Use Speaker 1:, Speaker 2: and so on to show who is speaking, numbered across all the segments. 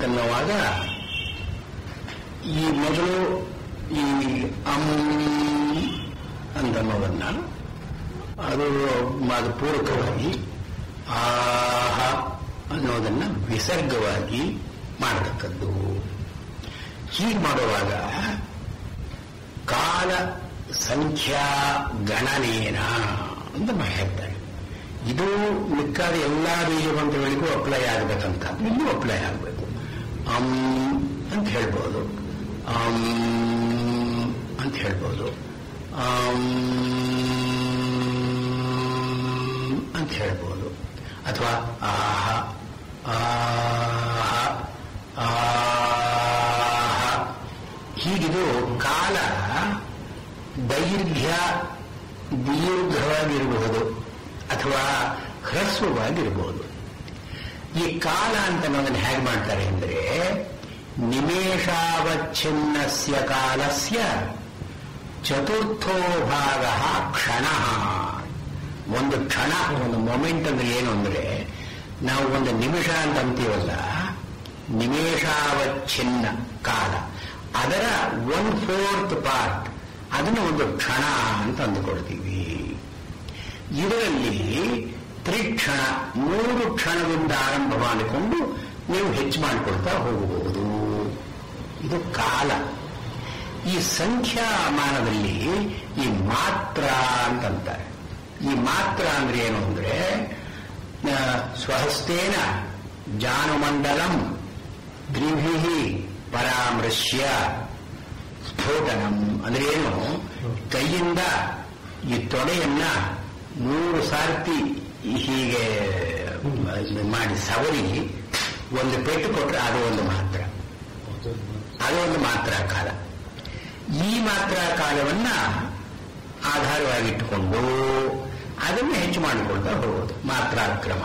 Speaker 1: ಅಂತನ್ನುವಾಗ ಈ ಮೊದಲು ಈ ಅಂತನ್ನೋದನ್ನ ಅದು ಪೂರಕವಾಗಿ ಆಹ ಅನ್ನೋದನ್ನ ವಿಸರ್ಗವಾಗಿ ಮಾಡತಕ್ಕದ್ದು. ಹೀಗೆ ಮಾಡುವಾಗ ಕಾಲ ಸಂಖ್ಯಾ ಗಣನೇನ ಅಂತ ಹೇಳ್ತಾರೆ. ಇದು ಮಿಕ್ಕಾದ ಎಲ್ಲಾ ಬೀಜಮಂತ್ರಗಳಿಗೂ ಅಪ್ಲೈ ಆಗಬೇಕಂತ ಇನ್ನೂ ಅಪ್ಲೈ ಆಗಬೇಕು. ಅಂತ ಹೇಳ್ಬೋದು, ಅಂತ ಹೇಳ್ಬೋದು, ಅಂತ ಹೇಳ್ಬೋದು, ಅಥವಾ ಆಹ ಆಹ ಆಹ. ಹೀಗಿದು ಕಾಲ ದೀರ್ಘವಾಗಿರಬಹುದು ಅಥವಾ ಹ್ರಸ್ವವಾಗಿರಬಹುದು. ಈ ಕಾಲ ಅಂತ ನಾವನ್ನ ಹೇಗೆ ಮಾಡ್ತಾರೆ ಅಂದ್ರೆ, ನಿಮೇಷಾವಚ್ಛಿನ್ನಸ್ಯ ಕಾಲಸ್ಯ ಚತುರ್ಥೋ ಭಾಗ ಕ್ಷಣ. ಒಂದು ಕ್ಷಣ, ಒಂದು ಮೊಮೆಂಟ್ ಅಂದ್ರೆ ಏನು ಅಂದ್ರೆ, ನಾವು ಒಂದು ನಿಮಿಷ ಅಂತ ಅಂತೀವಲ್ಲ, ನಿಮೇಷಾವಚ್ಛಿನ್ನ ಕಾಲ, ಅದರ 1/4 ಪಾರ್ಟ್ ಅದನ್ನು ಒಂದು ಕ್ಷಣ ಅಂತ ಅಂದುಕೊಳ್ತೀವಿ. ಇದರಲ್ಲಿ ತ್ರಿಕ್ಷಣ, 3 ಕ್ಷಣದಿಂದ ಆರಂಭ ಮಾಡಿಕೊಂಡು ನೀವು ಹೆಚ್ಚು ಮಾಡಿಕೊಳ್ತಾ ಹೋಗಬಹುದು. ಇದು ಕಾಲ. ಈ ಸಂಖ್ಯಾಮಾನದಲ್ಲಿ ಈ ಮಾತ್ರ ಅಂತಂತಾರೆ. ಈ ಮಾತ್ರ ಅಂದ್ರೆ ಏನು ಅಂದ್ರೆ, ಸ್ವಹಸ್ತೇನ ಜಾನುಮಂಡಲಂ ತ್ರಿಭಿಃ ಪರಾಮೃಶ್ಯ ಸ್ಫೋಟನಂ ಅಂದ್ರೆ ಏನು, ಕೈಯಿಂದ ಈ ತೊಡೆಯನ್ನ 3 ಸಾರ್ತಿ ಹೀಗೆ ಮಾಡಿ ಸವರಿ ಒಂದು ಪೆಟ್ಟು ಕೊಟ್ಟರೆ ಅದು ಒಂದು ಮಾತ್ರ, ಅದು ಒಂದು ಮಾತ್ರ ಕಾಲ. ಈ ಮಾತ್ರ ಕಾಲವನ್ನ ಆಧಾರವಾಗಿಟ್ಟುಕೊಂಡು ಅದನ್ನು ಹೆಚ್ಚು ಮಾಡಿಕೊಳ್ತಾ ಹೋಗೋದು ಮಾತ್ರಾಕ್ರಮ.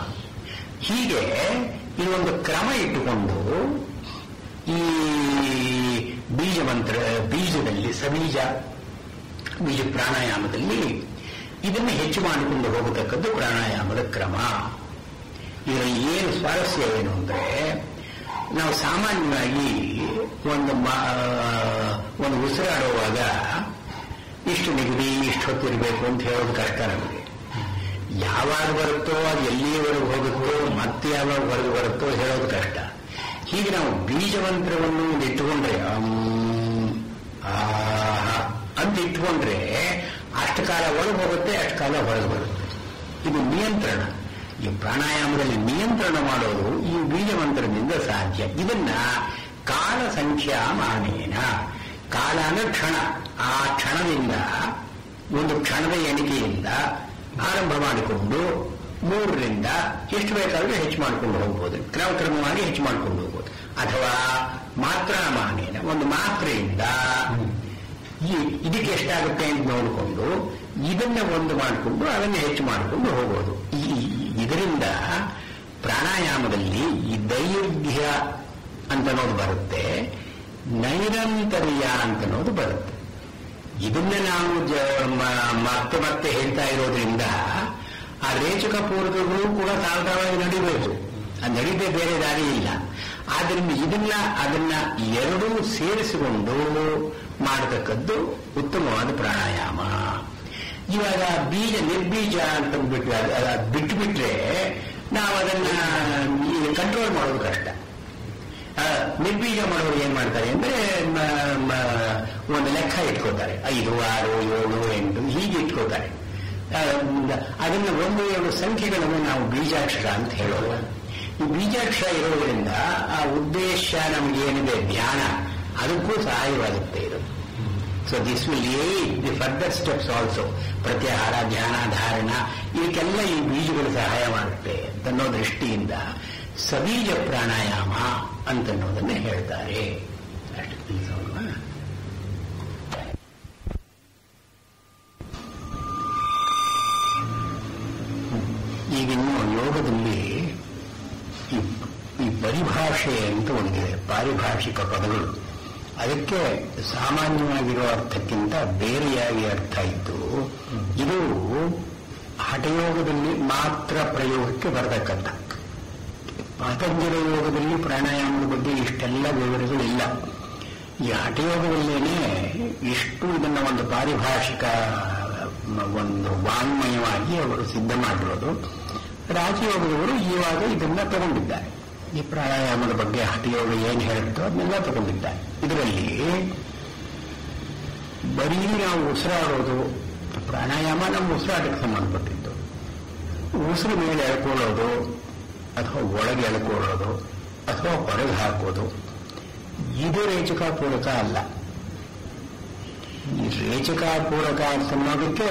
Speaker 1: ಹೀಗೆ ಇದೊಂದು ಕ್ರಮ ಇಟ್ಟುಕೊಂಡು ಈ ಬೀಜದಲ್ಲಿ ಬೀಜ ಪ್ರಾಣಾಯಾಮದಲ್ಲಿ ಇದನ್ನು ಹೆಚ್ಚು ಮಾಡಿಕೊಂಡು ಹೋಗತಕ್ಕದ್ದು ಪ್ರಾಣಾಯಾಮದ ಕ್ರಮ. ಇದರ ಏನು ಸ್ವಾರಸ್ಯ ಏನು ಅಂದ್ರೆ, ನಾವು ಸಾಮಾನ್ಯವಾಗಿ ಒಂದು ಉಸಿರಾಡುವಾಗ ಇಷ್ಟು ನಿಗದಿ, ಇಷ್ಟು ಹೊತ್ತಿರಬೇಕು ಅಂತ ಹೇಳೋದು ಕಷ್ಟ ನಮಗೆ. ಯಾವಾಗ ಬರುತ್ತೋ ಅದು ಎಲ್ಲಿಯವರೆಗೂ ಹೋಗುತ್ತೋ, ಮತ್ತೆ ಯಾವಾಗ ಹೊರಗೆ ಬರುತ್ತೋ ಹೇಳೋದು ಕಷ್ಟ. ಹೀಗೆ ನಾವು ಬೀಜಮಂತ್ರವನ್ನು ಇಟ್ಟುಕೊಂಡ್ರೆ ಅಂತ ಇಟ್ಕೊಂಡ್ರೆ ಅಷ್ಟು ಕಾಲ ಒಳಗೆ ಹೋಗುತ್ತೆ, ಅಷ್ಟು ಕಾಲ ಹೊರಗೆ ಬರುತ್ತೆ. ಇದು ನಿಯಂತ್ರಣ. ಈ ಪ್ರಾಣಾಯಾಮದಲ್ಲಿ ನಿಯಂತ್ರಣ ಮಾಡೋದು ಈ ಬೀಜಮಂತ್ರದಿಂದ ಸಾಧ್ಯ. ಇದನ್ನ ಕಾಲ ಸಂಖ್ಯಾ ಮಾನೇನ, ಕಾಲ ಅಂದ್ರೆ ಕ್ಷಣ, ಆ ಕ್ಷಣದಿಂದ ಒಂದು ಕ್ಷಣದ ಎಣಿಕೆಯಿಂದ ಆರಂಭ ಮಾಡಿಕೊಂಡು 3ರಿಂದ ಎಷ್ಟು ಬೇಕಾದರೂ ಹೆಚ್ಚು ಮಾಡಿಕೊಂಡು ಹೋಗ್ಬೋದು, ಕ್ರಮಕ್ರಮವಾಗಿ ಹೆಚ್ಚು ಮಾಡಿಕೊಂಡು ಹೋಗ್ಬೋದು. ಅಥವಾ ಮಾತ್ರ ಮಾನೇನ, ಒಂದು ಮಾತ್ರೆಯಿಂದ ಇದಕ್ಕೆ ಎಷ್ಟಾಗುತ್ತೆ ಅಂತ ನೋಡಿಕೊಂಡು ಇದನ್ನ ಒಂದು ಮಾಡಿಕೊಂಡು ಅದನ್ನು ಹೆಚ್ಚು ಮಾಡಿಕೊಂಡು ಹೋಗೋದು. ಇದರಿಂದ ಪ್ರಾಣಾಯಾಮದಲ್ಲಿ ಈ ದೈರ್ಘ್ಯ ಅಂತನೋದು ಬರುತ್ತೆ, ನೈರಂತರ್ಯ ಅಂತನೋದು ಬರುತ್ತೆ. ಇದನ್ನ ನಾವು ಮತ್ತೆ ಹೇಳ್ತಾ ಇರೋದ್ರಿಂದ ಆ ರೇಚಕ ಪೂರಕಗಳು ಕೂಡ ಸಾಧಾರಣವಾಗಿ ನಡಿಬೇಕು. ಅದು ನಡೀದೇ ಬೇರೆ ದಾರಿ ಇಲ್ಲ. ಆದ್ದರಿಂದ ಅದನ್ನ ಎರಡೂ ಸೇರಿಸಿಕೊಂಡು ಮಾಡತಕ್ಕದ್ದು ಉತ್ತಮವಾದ ಪ್ರಾಣಾಯಾಮ. ಇವಾಗ ನಿರ್ಬೀಜ ಅಂತ ಬಿಟ್ಟುಬಿಟ್ರೆ ನಾವು ಅದನ್ನ ಕಂಟ್ರೋಲ್ ಮಾಡೋದು ಕಷ್ಟ. ನಿರ್ಬೀಜ ಮಾಡೋರು ಏನ್ ಮಾಡ್ತಾರೆ ಅಂದ್ರೆ, ಒಂದು ಲೆಕ್ಕ ಇಟ್ಕೋತಾರೆ, 5, 6, 7, 8 ಹೀಗೆ ಇಟ್ಕೋತಾರೆ. ಅದನ್ನ 1, 2 ಸಂಖ್ಯೆಗಳನ್ನು ನಾವು ಬೀಜಾಕ್ಷರ ಅಂತ ಹೇಳೋದು. ಈ ಬೀಜಾಕ್ಷರ ಇರೋದ್ರಿಂದ ಆ ಉದ್ದೇಶ ನಮಗೇನಿದೆ ಧ್ಯಾನ, ಅದಕ್ಕೂ ಸಹಾಯವಾಗುತ್ತೆ ಇದು. So this will aid the further steps also. ಪ್ರತ್ಯಾಹಾರ, ಧ್ಯಾನ, ಧಾರಣ ಇದಕ್ಕೆಲ್ಲ ಈ ಬೀಜಗಳು ಸಹಾಯ ಮಾಡುತ್ತೆ ಅನ್ನೋ ದೃಷ್ಟಿಯಿಂದ ಸಬೀಜ ಪ್ರಾಣಾಯಾಮ ಅಂತನ್ನೋದನ್ನ ಹೇಳ್ತಾರೆ. ಅಷ್ಟು ತಿಳಿಸೋಣ. ಈಗಿನ್ನು ಯೋಗದಲ್ಲಿ ಈ ಪರಿಭಾಷೆ ಅಂತ ಒಂದಿದೆ, ಪಾರಿಭಾಷಿಕ ಪದಗಳು. ಅದಕ್ಕೆ ಸಾಮಾನ್ಯವಾಗಿರುವ ಅರ್ಥಕ್ಕಿಂತ ಬೇರೆಯಾಗಿ ಅರ್ಥ ಇದ್ದು, ಇದು ಹಠಯೋಗದಲ್ಲಿ ಮಾತ್ರ ಪ್ರಯೋಗಕ್ಕೆ ಬರತಕ್ಕಂಥ. ಪತಂಜಲ ಯೋಗದಲ್ಲಿ ಪ್ರಾಣಾಯಾಮದ ಬಗ್ಗೆ ಇಷ್ಟು ಇಷ್ಟೆಲ್ಲ ವಿವರಗಳಿಲ್ಲ. ಈ ಹಠಯೋಗದಲ್ಲೇನೆ ಇಷ್ಟು ಇದನ್ನು ಒಂದು ಪಾರಿಭಾಷಿಕ ಒಂದು ವಾಂಗ್ಮಯವಾಗಿ ಅವರು ಸಿದ್ಧ ಮಾಡಿರೋದು. ರಾಜಯೋಗದವರು ಇವಾಗ ಇದನ್ನ ತಗೊಂಡಿದ್ದಾರೆ. ಈ ಪ್ರಾಣಾಯಾಮದ ಬಗ್ಗೆ ಹಠಯೋಗ ಏನು ಹೇಳುತ್ತೋ ಅದನ್ನೆಲ್ಲ ತಗೊಂಡಿದ್ದಾರೆ. ಇದರಲ್ಲಿ ಬರೀ ನಾವು ಉಸಿರಾಡೋದು, ಪ್ರಾಣಾಯಾಮ ನಮ್ಮ ಉಸಿರಾಟಕ್ಕೆ ಸಂಬಂಧಪಟ್ಟಿದ್ದು. ಉಸಿರು ಮೇಲೆ ಎಳ್ಕೊಳ್ಳೋದು ಅಥವಾ ಒಳಗೆ ಎಳ್ಕೊಳ್ಳೋದು ಅಥವಾ ಹೊರಗೆ ಹಾಕೋದು, ಇದು ರೇಚಕಾಪೂರಕ ಅಲ್ಲ. ಈ ರೇಚಕಾಪೂರಕ ಅಂತ ಅನ್ನೋದಕ್ಕೆ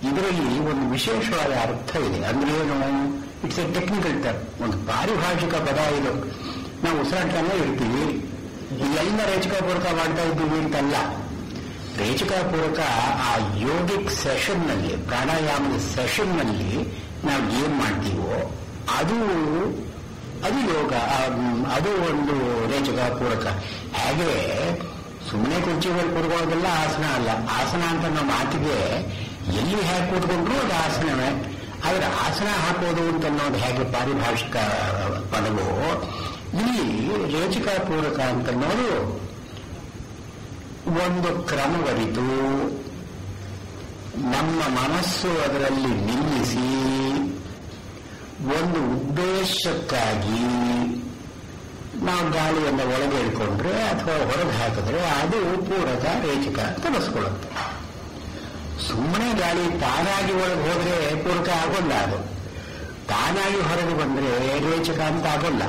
Speaker 1: ಇದರಲ್ಲಿ ಒಂದು ವಿಶೇಷವಾದ ಅರ್ಥ ಇದೆ. ಅಂದ್ರೆ ಏನು, ಇಟ್ಸ್ ಎ ಟೆಕ್ನಿಕಲ್ ಟರ್ಮ್, ಒಂದು ಪಾರಿಭಾಷಿಕ ಪದ ಇದು. ನಾವು ಉಸಿರಾಡ್ತಾನೆ ಇರ್ತೀವಿ, ಎಲ್ಲ ರೇಚಕಾಪೂರಕ ಮಾಡ್ತಾ ಇದ್ದೀವಿ ಅಂತಲ್ಲ. ರೇಚಕಾಪೂರಕ ಆ ಯೋಗಿಕ್ ಸೆಷನ್ನಲ್ಲಿ, ಪ್ರಾಣಾಯಾಮದ ಸೆಷನ್ನಲ್ಲಿ ನಾವು ಏನ್ ಮಾಡ್ತೀವೋ ಅದು ಯೋಗ, ಅದು ಒಂದು ರೇಚಕಾಪೂರಕ. ಹಾಗೆ ಸುಮ್ಮನೆ ಕುರ್ಚಿಗಳು ಕೂತ್ಕೊಳ್ಳೋದೆಲ್ಲ ಆಸನ ಅಲ್ಲ. ಆಸನ ಅಂತ ನಮ್ಮ ಮಾತಿಗೆ ಎಲ್ಲಿ ಹೇಗೆ ಕೂತ್ಕೊಂಡ್ರು ಅದು ಆಸನವೇ. ಆದರೆ ಆಸನ ಹಾಕೋದು ಅಂತ ಅನ್ನೋದು ಹೇಗೆ ಪಾರಿಭಾಷಿಕ ಪದವು, ಇಲ್ಲಿ ರೇಚಕಾಪೂರಕ ಅಂತನ್ನೋದು ಒಂದು ಕ್ರಮವರಿತು ನಮ್ಮ ಮನಸ್ಸು ಅದರಲ್ಲಿ ನಿಲ್ಲಿಸಿ ಒಂದು ಉದ್ದೇಶಕ್ಕಾಗಿ ನಾವು ಗಾಳಿಯನ್ನು ಒಳಗೆ ಇಟ್ಕೊಂಡ್ರೆ ಅಥವಾ ಹೊರಗೆ ಹಾಕಿದ್ರೆ ಅದು ಪೂರಕ ರೇಚಕ ಅಂತ ಬಸ್ಕೊಳ್ಳುತ್ತೆ. ಸುಮ್ಮನೆ ಗಾಳಿ ತಾನಾಗಿ ಒಳಗೆ ಹೋದ್ರೆ ಪೂರಕ ಆಗೋಲ್ಲ. ಅದು ತಾನಾಗಿ ಹೊರಗೆ ಬಂದ್ರೆ ರೇಚಕ ಅಂತ ಆಗೋಲ್ಲ.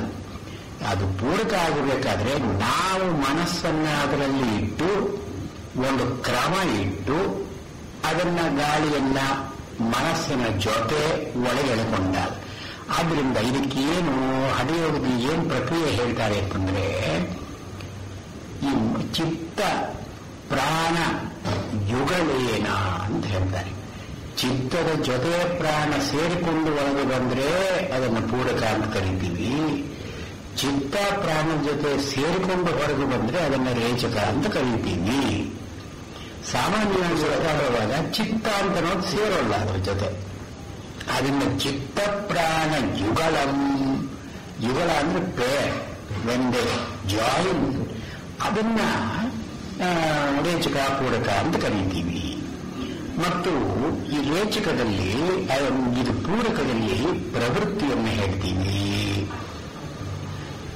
Speaker 1: ಅದು ಪೂರಕ ಆಗಬೇಕಾದ್ರೆ ನಾವು ಮನಸ್ಸನ್ನ ಅದರಲ್ಲಿ ಇಟ್ಟು ಒಂದು ಕ್ರಮ ಇಟ್ಟು ಅದನ್ನ ಗಾಳಿಯನ್ನ ಮನಸ್ಸಿನ ಜೊತೆ ಒಳಗೆಳೆಕೊಂಡಾಗ. ಆದ್ರಿಂದ ಇದಕ್ಕೇನು ಹಠಯೋಗದ ಏನು ಪ್ರಕ್ರಿಯೆ ಹೇಳ್ತಾರೆ ಅಂತಂದ್ರೆ, ಈ ಚಿತ್ತ ಪ್ರಾಣ ಯುಗಳೇನ ಅಂತ ಹೇಳ್ತಾರೆ. ಚಿತ್ತದ ಜೊತೆ ಪ್ರಾಣ ಸೇರಿಕೊಂಡು ಒಳಗೆ ಬಂದ್ರೆ ಅದನ್ನು ಪೂರಕ ಅಂತ ಕರಿತೀವಿ. ಚಿತ್ತ ಪ್ರಾಣ ಜೊತೆ ಸೇರಿಕೊಂಡು ಹೊರಗೆ ಬಂದ್ರೆ ಅದನ್ನ ರೇಚಕ ಅಂತ ಕರಿತೀವಿ. ಸಾಮಾನ್ಯವಾಗಿ ಹೊರಗಾಡುವಾಗ ಚಿತ್ತ ಅಂತ ಅನ್ನೋದು ಸೇರೋಲ್ಲ ಅದ್ರ ಜೊತೆ. ಅದನ್ನ ಚಿತ್ತ ಪ್ರಾಣ ಯುಗಳಂ, ಯುಗಳ ಅಂದ್ರೆ ಪೇರ್, ವೆಂದೆ ಜಾಯಿನ್, ಅದನ್ನ ರೇಚಕ ಪೂರಕ ಅಂತ ಕರೀತೀವಿ. ಮತ್ತು ಈ ರೇಚಕದಲ್ಲಿ, ಇದು ಪೂರಕದಲ್ಲಿ ಪ್ರವೃತ್ತಿಯನ್ನು ಹೇಳ್ತೀವಿ.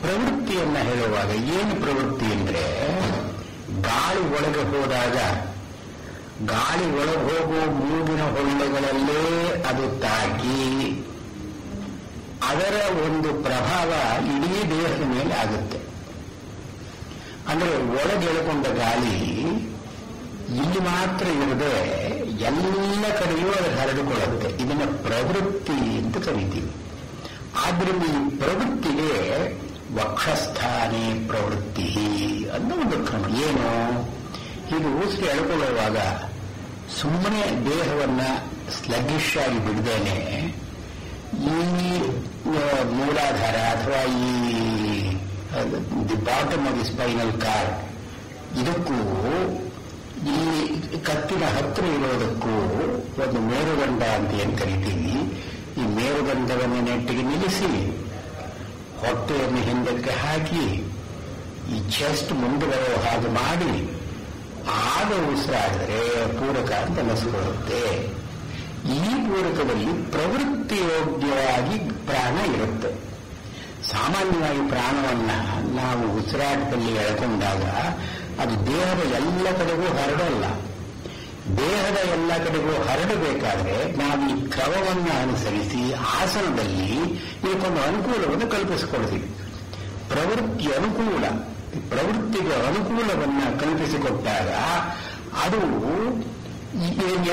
Speaker 1: ಪ್ರವೃತ್ತಿಯನ್ನ ಹೇಳುವಾಗ ಏನು ಪ್ರವೃತ್ತಿ ಅಂದ್ರೆ, ಗಾಳಿ ಒಳಗೆ ಹೋದಾಗ ಗಾಳಿ ಒಳಗೆ ಹೋಗುವ ಮೂಗಿನ ಹೊಳ್ಳೆಗಳಲ್ಲೇ ಅದು ತಾಗಿ ಅದರ ಒಂದು ಪ್ರಭಾವ ಇಡೀ ದೇಹದ ಮೇಲೆ ಆಗುತ್ತೆ. ಅಂದ್ರೆ ಒಳಗೆ ಎಳ್ಕೊಂಡ ಗಾಳಿ ಇಲ್ಲಿ ಮಾತ್ರ ಇರದೆ ಎಲ್ಲ ಕಡೆಯೂ ಅದು ಹರಡಿಕೊಳ್ಳುತ್ತೆ. ಇದನ್ನ ಪ್ರವೃತ್ತಿ ಅಂತ ಕರೀತೀವಿ. ಆದ್ರಿಂದ ಈ ಪ್ರವೃತ್ತಿಗೆ ವಕ್ಷಸ್ಥಾನೇ ಪ್ರವೃತ್ತಿ ಅನ್ನೋ ಒಂದು ಕ್ರಮ. ಏನು, ಇದು ಉಸಿರು ಎಳ್ಕೊಳ್ಳುವಾಗ ಸುಮ್ಮನೆ ದೇಹವನ್ನ ಸ್ಲಗ್ಗಿಶ್ ಆಗಿ ಬಿಡದೇನೆ ಈ ಮೂಲಾಧಾರ ಅಥವಾ the bottom of the spinal cord, ಇದಕ್ಕೂ ಇಲ್ಲಿ ಕತ್ತಿನ ಹತ್ತಿರ ಇರೋದಕ್ಕೂ ಒಂದು ಮೇರುಗಂಡ ಅಂತ ಏನ್ ಕರಿತೀವಿ. ಈ ಮೇರುಗಂಡವನ್ನು ನೆಟ್ಟಿಗೆ ನಿಲ್ಲಿಸಿ ಹೊಟ್ಟೆಯನ್ನು ಹಿಂದಕ್ಕೆ ಹಾಕಿ ಈ ಚೆಸ್ಟ್ ಮುಂದೆ ಬರೋ ಹಾಗೆ ಮಾಡಿ ಆಗ ಉಸಿರಾಡಿದ್ರೆ ಪೂರಕ ಅಂತ ಅನಿಸ್ಕೊಳ್ಳುತ್ತೆ. ಈ ಪೂರಕದಲ್ಲಿ ಪ್ರವೃತ್ತಿ ಯೋಗ್ಯವಾಗಿ ಪ್ರಾಣ ಇರುತ್ತೆ. ಸಾಮಾನ್ಯವಾಗಿ ಪ್ರಾಣವನ್ನ ನಾವು ಉಸಿರಾಟದಲ್ಲಿ ಎಳ್ಕೊಂಡಾಗ ಅದು ದೇಹದ ಎಲ್ಲ ಕಡೆಗೂ ಹರಡಲ್ಲ. ದೇಹದ ಎಲ್ಲ ಕಡೆಗೂ ಹರಡಬೇಕಾದ್ರೆ ನಾವು ಈ ಕ್ರಮವನ್ನು ಅನುಸರಿಸಿ ಆಸನದಲ್ಲಿ ಇದಕ್ಕೊಂದು ಅನುಕೂಲವನ್ನು ಕಲ್ಪಿಸಿಕೊಳ್ತೀವಿ. ಪ್ರವೃತ್ತಿ ಅನುಕೂಲ, ಪ್ರವೃತ್ತಿಗೆ ಅನುಕೂಲವನ್ನ ಕಲ್ಪಿಸಿಕೊಟ್ಟಾಗ ಅದು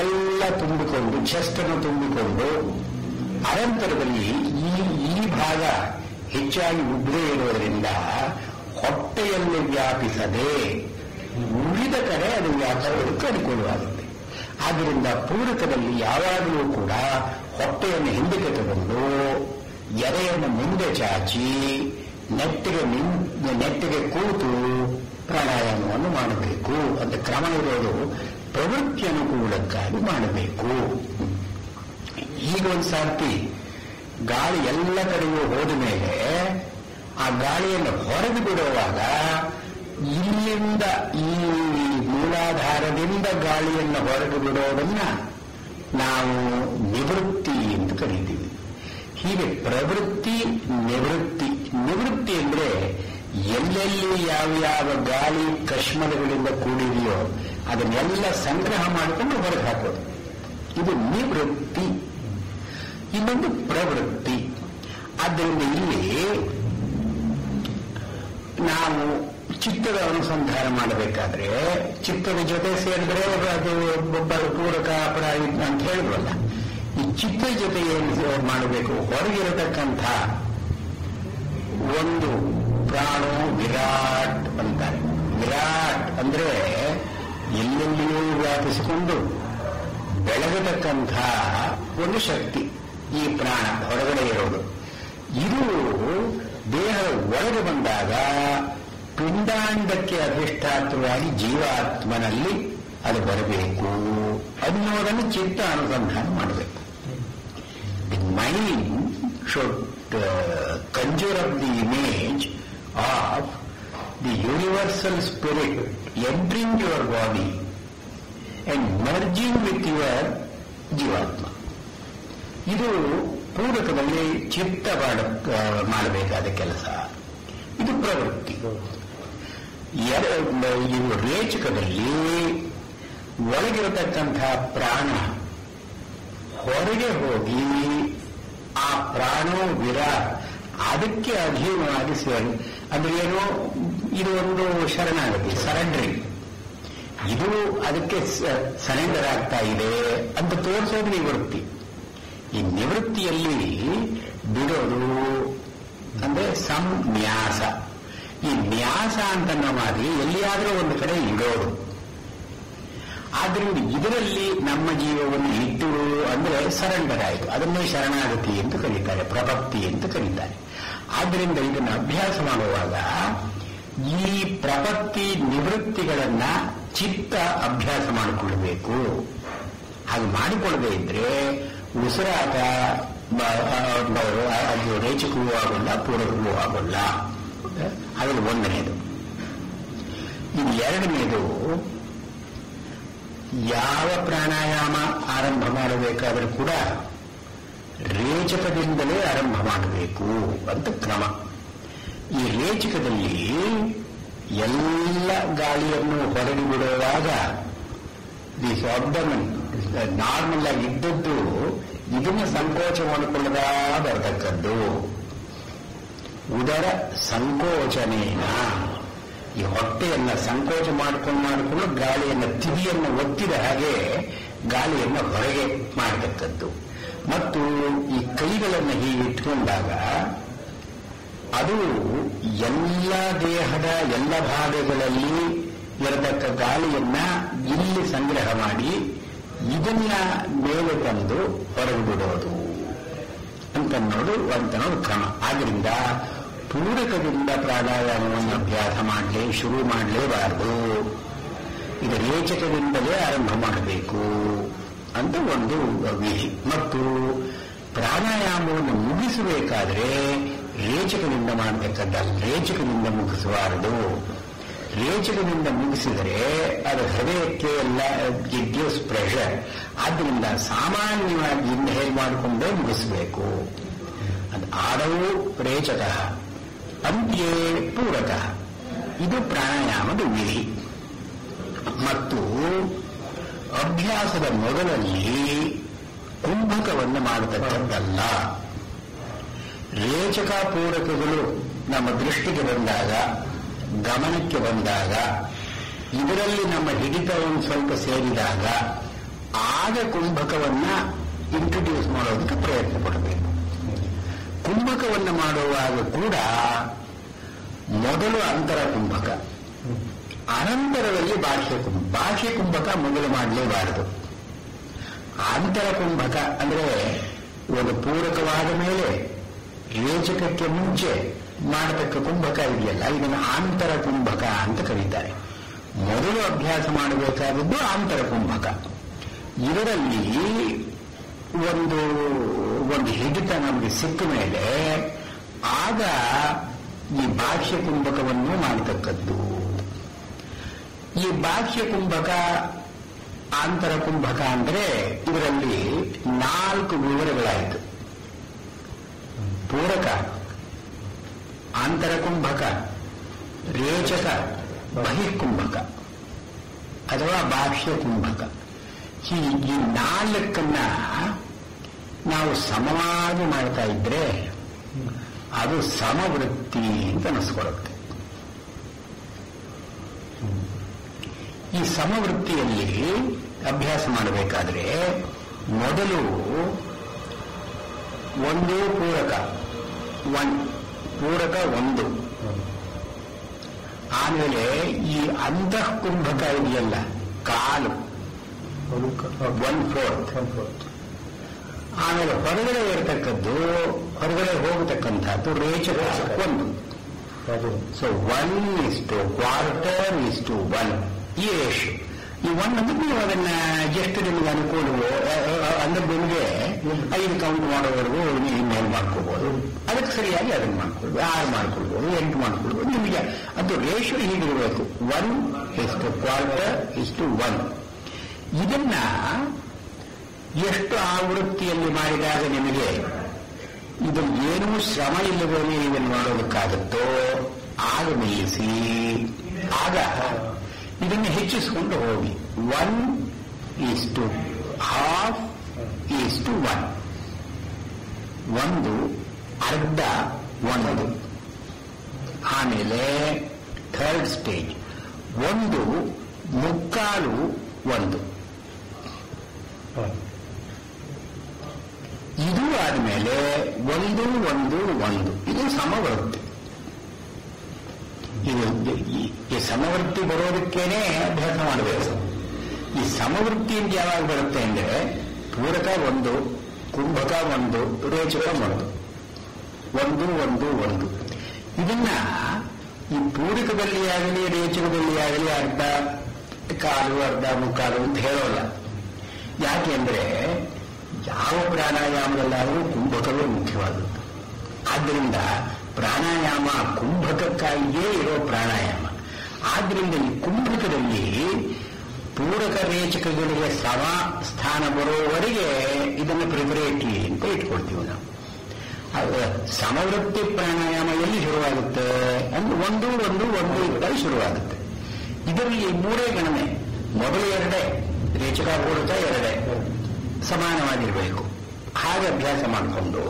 Speaker 1: ಎಲ್ಲ ತುಂಬಿಕೊಂಡು, ಚೆಸ್ಟನ್ನು ತುಂಬಿಕೊಂಡು ಅನಂತರದಲ್ಲಿ ಈ ಭಾಗ ಹೆಚ್ಚಾಗಿ ಉಬ್ಬೇ ಇರೋದ್ರಿಂದ ಹೊಟ್ಟೆಯನ್ನು ವ್ಯಾಪಿಸದೆ ಉಳಿದ ಕಡೆ ಅದು ವ್ಯಾಪಾರಕ್ಕೆ ಅನುಕೂಲವಾಗುತ್ತೆ. ಆದ್ದರಿಂದ ಪೂರಕದಲ್ಲಿ ಯಾವಾಗಲೂ ಕೂಡ ಹೊಟ್ಟೆಯನ್ನು ಹಿಂದಕ್ಕೆ ತಗೊಂಡು ಎದೆಯನ್ನು ಮುಂದೆ ಚಾಚಿ ನೆಟ್ಟಿಗೆ ಕೂತು ಪ್ರಾಣಾಯಾಮವನ್ನು ಮಾಡಬೇಕು ಅಂತ ಕ್ರಮ ಇರೋದು ಪ್ರವೃತ್ತಿ ಅನುಕೂಲಕ್ಕಾಗಿ ಮಾಡಬೇಕು. ಈಗ ಒಂದು ಸಾರ್ತಿ ಗಾಳಿ ಎಲ್ಲ ಕಡೆಗೂ ಹೋದ ಮೇಲೆ ಆ ಗಾಳಿಯನ್ನು ಹೊರಗೆ ಬಿಡುವಾಗ ಇಲ್ಲಿಂದ ಈ ಮೂಲಾಧಾರದಿಂದ ಗಾಳಿಯನ್ನು ಹೊರಗೆ ಬಿಡೋದನ್ನ ನಾವು ನಿವೃತ್ತಿ ಅಂತ ಕರೀತೀವಿ. ಹೀಗೆ ಪ್ರವೃತ್ತಿ, ನಿವೃತ್ತಿ. ನಿವೃತ್ತಿ ಅಂದ್ರೆ ಎಲ್ಲೆಲ್ಲಿ ಯಾವ ಗಾಳಿ ಕಶ್ಮಲಗಳಿಂದ ಕೂಡಿದೆಯೋ ಅದನ್ನೆಲ್ಲ ಸಂಗ್ರಹ ಮಾಡಿಕೊಂಡು ಹೊರಗೆ ಹಾಕೋದು, ಇದು ನಿವೃತ್ತಿ. ಇನ್ನೊಂದು ಪ್ರವೃತ್ತಿ. ಆದ್ದರಿಂದ ಇಲ್ಲಿ ನಾವು ಚಿತ್ತದ ಅನುಸಂಧಾನ ಮಾಡಬೇಕಾದ್ರೆ ಚಿತ್ತದ ಜೊತೆ ಸೇರಿದ್ರೆ ಅದು ಒಬ್ಬರು ಪೂರಕ ಅಪರಾಧಿ ಅಂತ ಹೇಳಿದ್ವಲ್ಲ, ಈ ಚಿತ್ತದ ಜೊತೆ ಏನು ಮಾಡಬೇಕು? ಹೊರಗಿರತಕ್ಕಂಥ ಒಂದು ಪ್ರಾಣೋ ವಿರಾಟ್ ಅಂತಾರೆ. ವಿರಾಟ್ ಅಂದ್ರೆ ಎಲ್ಲೆಲ್ಲಿಯೂ ವ್ಯಾಪಿಸಿಕೊಂಡು ಬೆಳಗತಕ್ಕಂಥ ಒಂದು ಶಕ್ತಿ, ಈ ಪ್ರಾಣ ಹೊರಗಡೆ ಇರೋದು. ಇದು ದೇಹದ ಒಳಗೆ ಬಂದಾಗ ಪಿಂಡಾಂಡಕ್ಕೆ ಅಧಿಷ್ಠಾತವಾಗಿ ಜೀವಾತ್ಮನಲ್ಲಿ ಅದು ಬರಬೇಕು ಅನ್ನೋದನ್ನು ಚಿತ್ತ ಅನುಸಂಧಾನ ಮಾಡಬೇಕು. The mind should conjure up the image of the universal spirit entering your body and merging with your jivatma. ಇದು ಪೂರಕದಲ್ಲಿ ಚಿತ್ತ ಮಾಡಬೇಕಾದ ಕೆಲಸ. ಇದು ಪ್ರವೃತ್ತಿ. ಇವು ರೇಚಕದಲ್ಲಿ ಒಳಗಿರತಕ್ಕಂತಹ ಪ್ರಾಣ ಹೊರಗೆ ಹೋಗಿ ಆ ಪ್ರಾಣೋ ವಿರಾಟ್ ಅದಕ್ಕೆ ಅಧೀನವಾಗಿ ಸೇರಿ, ಅಂದ್ರೆ ಏನೋ ಇದು ಒಂದು ಶರಣಾಗತಿ, ಸರೆಂಡರಿಂಗ್. ಇದು ಅದಕ್ಕೆ ಸರೆಂಡರ್ ಆಗ್ತಾ ಇದೆ ಅಂತ ತೋರಿಸೋದು ನಿವೃತ್ತಿ. ಈ ನಿವೃತ್ತಿಯಲ್ಲಿ ಬಿಡೋದು ಅಂದ್ರೆ ಸಂನ್ಯಾಸ. ಈ ನ್ಯಾಸ ಅಂತ ಮಾಡಿ ಎಲ್ಲಿಯಾದರೂ ಒಂದು ಕಡೆ ಇಡೋದು. ಆದ್ದರಿಂದ ಇದರಲ್ಲಿ ನಮ್ಮ ಜೀವವನ್ನು ಇಟ್ಟು ಅಂದ್ರೆ ಸರೆಂಡರ್ ಆಯಿತು. ಅದನ್ನೇ ಶರಣಾಗತಿ ಎಂದು ಕರೀತಾರೆ, ಪ್ರಪತ್ತಿ ಎಂದು ಕರೀತಾರೆ. ಆದ್ದರಿಂದ ಇದನ್ನು ಅಭ್ಯಾಸ ಮಾಡುವಾಗ ಈ ಪ್ರಪತ್ತಿ ನಿವೃತ್ತಿಗಳನ್ನ ಚಿತ್ತ ಅಭ್ಯಾಸ ಮಾಡಿಕೊಳ್ಳಬೇಕು. ಹಾಗೆ ಮಾಡಿಕೊಳ್ಳದೆ ಇದ್ರೆ ಉಸಿರಾಟ ಅದು ರೇಚಕವೂ ಆಗೋಲ್ಲ, ಪೂರಕವೂ ಆಗೋಲ್ಲ. ಅದು ಒಂದನೇದು. ಇದು ಎರಡನೇದು, ಯಾವ ಪ್ರಾಣಾಯಾಮ ಆರಂಭ ಮಾಡಬೇಕಾದರೂ ಕೂಡ ರೇಚಕದಿಂದಲೇ ಆರಂಭ ಮಾಡಬೇಕು ಅಂತ ಕ್ರಮ. ಈ ರೇಚಕದಲ್ಲಿ ಎಲ್ಲ ಗಾಳಿಯನ್ನು ಹೊರಗೆ ಬಿಡುವಾಗ ದಿಸ್ ಅಬ್ಡಮನ್ ನಾರ್ಮಲ್ ಆಗಿ ಇದ್ದದ್ದು ಇದನ್ನು ಸಂಕೋಚ ಮಾಡಿಕೊಳ್ಳದ ಬರತಕ್ಕದ್ದು. ಉದರ ಸಂಕೋಚನೇನ, ಈ ಹೊಟ್ಟೆಯನ್ನ ಸಂಕೋಚ ಮಾಡಿಕೊಂಡು ಗಾಳಿಯನ್ನು ತಿವಿಯನ್ನು ಒತ್ತಿದ ಹಾಗೆ ಗಾಳಿಯನ್ನು ಹೊರಗೆ ಮಾಡತಕ್ಕದ್ದು. ಮತ್ತು ಈ ಕೈಗಳನ್ನು ಹೀಗೆ ಇಟ್ಕೊಂಡಾಗ ಅದು ಎಲ್ಲ ದೇಹದ ಎಲ್ಲ ಭಾಗಗಳಲ್ಲಿ ಇರತಕ್ಕ ಗಾಳಿಯನ್ನ ಇಲ್ಲಿ ಸಂಗ್ರಹ ಮಾಡಿ ಇದನ್ನ ಮೇಲೆ ತಂದು ಹೊರಗೆ ಬಿಡೋದು ಅಂತನ್ನೋದು ಕ್ರಮ. ಆದ್ರಿಂದ ಪೂರಕದಿಂದ ಪ್ರಾಣಾಯಾಮವನ್ನು ಅಭ್ಯಾಸ ಶುರು ಮಾಡಲೇಬಾರದು. ಇದು ರೇಚಕದಿಂದಲೇ ಆರಂಭ ಮಾಡಬೇಕು ಅಂತ ಒಂದು ವಿಧಿ. ಮತ್ತು ಪ್ರಾಣಾಯಾಮವನ್ನು ಮುಗಿಸಬೇಕಾದ್ರೆ ರೇಚಕದಿಂದ ಮಾಡಬೇಕಲ್ಲ, ರೇಚಕದಿಂದ ಮುಗಿಸಬಾರದು. ರೇಚಕದಿಂದ ಮುಗಿಸಿದರೆ ಅದು ಹೃದಯಕ್ಕೆ ಎಲ್ಲ ಗಿವ್ಸ್ ಪ್ರೆಷರ್. ಆದ್ದರಿಂದ ಸಾಮಾನ್ಯವಾಗಿ ಇನ್ಹೇಲ್ ಮಾಡಿಕೊಂಡೇ ಮುಗಿಸಬೇಕು. ಅದು ಆದವು ರೇಚಕ, ಅಂತ್ಯೇ ಪೂರಕ. ಇದು ಪ್ರಾಣಾಯಾಮದ ವಿಧಿ. ಮತ್ತು ಅಭ್ಯಾಸದ ಮೊದಲಲ್ಲಿ ಕುಂಭಕವನ್ನು ಮಾಡತಕ್ಕದ್ದಲ್ಲ. ರೇಚಕ ಪೂರಕಗಳು ನಮ್ಮ ದೃಷ್ಟಿಗೆ ಬಂದಾಗ, ಗಮನಕ್ಕೆ ಬಂದಾಗ, ಇದರಲ್ಲಿ ನಮ್ಮ ಹಿಡಿತ ಒಂದು ಸ್ವಲ್ಪ ಸೇರಿದಾಗ ಆಗ ಕುಂಭಕವನ್ನ ಇಂಟ್ರೊಡ್ಯೂಸ್ ಮಾಡೋದಕ್ಕೆ ಪ್ರಯತ್ನ ಪಡಬೇಕು. ಕುಂಭಕವನ್ನು ಮಾಡುವಾಗ ಕೂಡ ಮೊದಲು ಅಂತರ ಕುಂಭಕ, ಅನಂತರದಲ್ಲಿ ಬಾಹ್ಯ ಕುಂಭಕ ಮೊದಲು ಮಾಡಲೇಬಾರದು. ಅಂತರ ಕುಂಭಕ ಅಂದ್ರೆ ಒಂದು ಪೂರಕವಾದ ಮೇಲೆ ರೇಚಕಕ್ಕೆ ಮುಂಚೆ ಮಾಡತಕ್ಕ ಕುಂಭಕ ಇದೆಯಲ್ಲ, ಇದನ್ನು ಆಂತರ ಕುಂಭಕ ಅಂತ ಕರೀತಾರೆ. ಮೊದಲು ಅಭ್ಯಾಸ ಮಾಡಬೇಕಾದದ್ದು ಆಂತರ ಕುಂಭಕ. ಇದರಲ್ಲಿ ಒಂದು ಹಿಡಿತ ನಮಗೆ ಸಿಕ್ಕ ಮೇಲೆ ಆಗ ಈ ಬಾಹ್ಯ ಕುಂಭಕವನ್ನು ಮಾಡತಕ್ಕದ್ದು. ಈ ಬಾಹ್ಯ ಕುಂಭಕ ಆಂತರ ಕುಂಭಕ ಅಂದರೆ ಇದರಲ್ಲಿ 4 ವಿವರಗಳಾಯಿತು. ಪೂರಕ, ಆಂತರ ಕುಂಭಕ, ರೇಚಕ, ಬಹಿರ್ಕುಂಭಕ ಅಥವಾ ಬಾಹ್ಯ ಕುಂಭಕ. ಈ 4 ನಾವು ಸಮವಾಗಿ ಮಾಡ್ತಾ ಇದ್ರೆ ಅದು ಸಮವೃತ್ತಿ ಅಂತ ಅನಿಸ್ಕೊಳ್ಳುತ್ತೆ. ಈ ಸಮವೃತ್ತಿಯಲ್ಲಿ ಅಭ್ಯಾಸ ಮಾಡಬೇಕಾದ್ರೆ ಮೊದಲು ಒಂದು ಪೂರಕ ಒಂದು, ಆಮೇಲೆ ಈ ಅಂತಃ ಕುಂಭಕ ಇದೆಯಲ್ಲ ಕಾಲು 1/4, ಆಮೇಲೆ ಹೊರಗಡೆ ಇರತಕ್ಕದ್ದು, ಹೊರಗಡೆ ಹೋಗತಕ್ಕಂಥದ್ದು ರೇಚಕ 1. ಸೊ 1:4:1 ಈ ರೇಷು. ಈ 1 ಅಂದ್ರೆ ನೀವು ಅದನ್ನ ಎಷ್ಟು ನಿಮಗೆ ಅನುಕೂಲವೋ ಅಂದ್ರೆ ನಿಮಗೆ 5 ಕೌಂಟ್ ಮಾಡೋವರೆಗೂ ಇನ್ನೇನು ಮಾಡ್ಕೋಬಹುದು. ಅದಕ್ಕೆ ಸರಿಯಾಗಿ ಅದನ್ನು ಮಾಡ್ಕೊಳ್ಬೋದು, 6 ಮಾಡ್ಕೊಳ್ಬೋದು, 8 ಮಾಡ್ಕೊಳ್ಬೋದು. ನಿಮಗೆ ಅದು ರೇಷು ಹೀಗಿರಬೇಕು, 1:4:1. ಇದನ್ನ ಎಷ್ಟು ಆವೃತ್ತಿಯಲ್ಲಿ ಮಾಡಿದಾಗ ನಿಮಗೆ ಇದು ಏನೂ ಶ್ರಮ ಇಲ್ಲದೇನೆ ಇದನ್ನು ಮಾಡೋದಕ್ಕಾಗುತ್ತೋ ಆಗ ನಿಲ್ಲಿಸಿ, ಆಗ ಇದನ್ನು ಹೆಚ್ಚಿಸಿಕೊಂಡು ಹೋಗಿ 1:12:1, 1/2:1. ಆಮೇಲೆ ಥರ್ಡ್ ಸ್ಟೇಜ್ 1:3/1. ಇದು ಆದಮೇಲೆ 1:1:1. ಇದು ಸಮವೃತ್ತಿ. ಈ ಸಮವೃತ್ತಿ ಬರೋದಕ್ಕೇನೆ ಅಭ್ಯಾಸ ಮಾಡಬೇಕು. ಈ ಸಮವೃತ್ತಿಯಿಂದ ಯಾವಾಗ ಬರುತ್ತೆ ಅಂದ್ರೆ ಪೂರಕ 1, ಕುಂಭಕ 1, ರೇಚಕ 1, 1:1:1. ಇದನ್ನ ಈ ಪೂರಕದಲ್ಲಿ ಆಗಲಿ ರೇಚಕದಲ್ಲಿ ಆಗಲಿ ಅರ್ಧ ಕಾಲು, ಅರ್ಧ ಮುಕ್ಕಾಲು ಅಂತ ಹೇಳೋಲ್ಲ. ಯಾಕೆ ಅಂದ್ರೆ ಯಾವ ಪ್ರಾಣಾಯಾಮದಲ್ಲಾದರೂ ಕುಂಭಕವೇ ಮುಖ್ಯವಾಗುತ್ತೆ. ಆದ್ದರಿಂದ ಪ್ರಾಣಾಯಾಮ ಕುಂಭಕಕ್ಕಾಗಿಯೇ ಇರೋ ಪ್ರಾಣಾಯಾಮ. ಆದ್ದರಿಂದ ಈ ಕುಂಭಕದಲ್ಲಿ ಪೂರಕ ರೇಚಕಗಳಿಗೆ ಸಮ ಸ್ಥಾನ ಬರೋವರೆಗೆ ಇದನ್ನು ಪ್ರಿಪರೇಟರಿ ಅಂತ ಇಟ್ಕೊಳ್ತೀವಿ ನಾವು. ಸಮವೃತ್ತಿ ಪ್ರಾಣಾಯಾಮ ಎಲ್ಲಿ ಶುರುವಾಗುತ್ತೆ ಅಂದ್ರೆ 1:1:1 ಶುರುವಾಗುತ್ತೆ. ಇದರಲ್ಲಿ 3 ಗಣನೆ, ಮೊದಲು 2 ರೇಚಕ ಪೂರಕ 2 ಸಮಾನವಾಗಿರಬೇಕು. ಹಾಗೆ ಅಭ್ಯಾಸ ಮಾಡಿಕೊಂಡು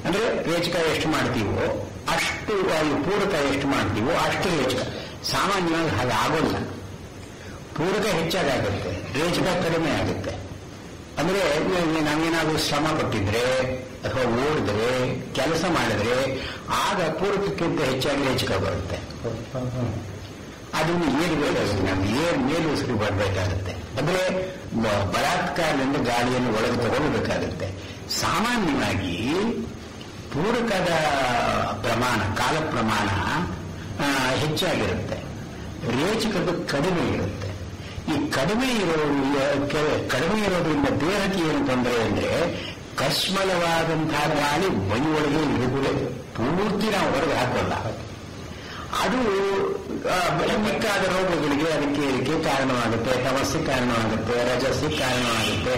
Speaker 1: ಅಂದ್ರೆ ರೇಚಕ ಎಷ್ಟು ಮಾಡ್ತೀವೋ ಅಷ್ಟು, ಪೂರಕ ಎಷ್ಟು ಮಾಡ್ತೀವೋ ಅಷ್ಟು ರೇಚಕ. ಸಾಮಾನ್ಯವಾಗಿ ಹಾಗೆ ಆಗೋಲ್ಲ. ಪೂರಕ ಹೆಚ್ಚಾಗುತ್ತೆ, ರೇಚಕ ಕಡಿಮೆ ಆಗುತ್ತೆ. ಅಂದ್ರೆ ನಾವೇನಾದ್ರೂ ಶ್ರಮ ಪಟ್ಟಿದ್ರೆ ಅಥವಾ ಓಡಿದ್ರೆ ಕೆಲಸ ಮಾಡಿದ್ರೆ ಆಗ ಪೂರಕಕ್ಕಿಂತ ಹೆಚ್ಚಾಗಿ ರೇಚಕ ಬರುತ್ತೆ. ಅದನ್ನು ಏರಬೇಕಾಗುತ್ತೆ, ನಾವು ಮೇಲು ಉಸಿರು ಬರಬೇಕಾಗುತ್ತೆ. ಅಂದ್ರೆ ಬಲಾತ್ಕಾರದಿಂದ ಗಾಳಿಯನ್ನು ಒಳಗೆ ತಗೊಳ್ಬೇಕಾಗುತ್ತೆ. ಸಾಮಾನ್ಯವಾಗಿ ಪೂರಕದ ಪ್ರಮಾಣ, ಕಾಲ ಪ್ರಮಾಣ ಹೆಚ್ಚಾಗಿರುತ್ತೆ, ರೇಚಕದ ಕಡಿಮೆ ಇರುತ್ತೆ. ಈ ಕಡಿಮೆ ಇರೋದ್ರಿಂದ ದೇಹಕ್ಕೆ ಏನು ತೊಂದರೆ ಅಂದ್ರೆ ಕಶ್ಮಲವಾದಂತಹ ಗಾಳಿ ಮೈಯೊಳಗೆ ಇರುವುದೇ, ಪೂರ್ತಿ ನಾವು ಹೊರಗೆ ಹಾಕೋಲ್ಲ. ಅದು ಮಿಕ್ಕಾದ ರೋಗಗಳಿಗೆ ಅದಕ್ಕೆ ಕಾರಣವಾಗುತ್ತೆ, ತಮಸ್ಸಿಗೆ ಕಾರಣವಾಗುತ್ತೆ, ರಜಸ್ಸಿಗೆ ಕಾರಣವಾಗುತ್ತೆ.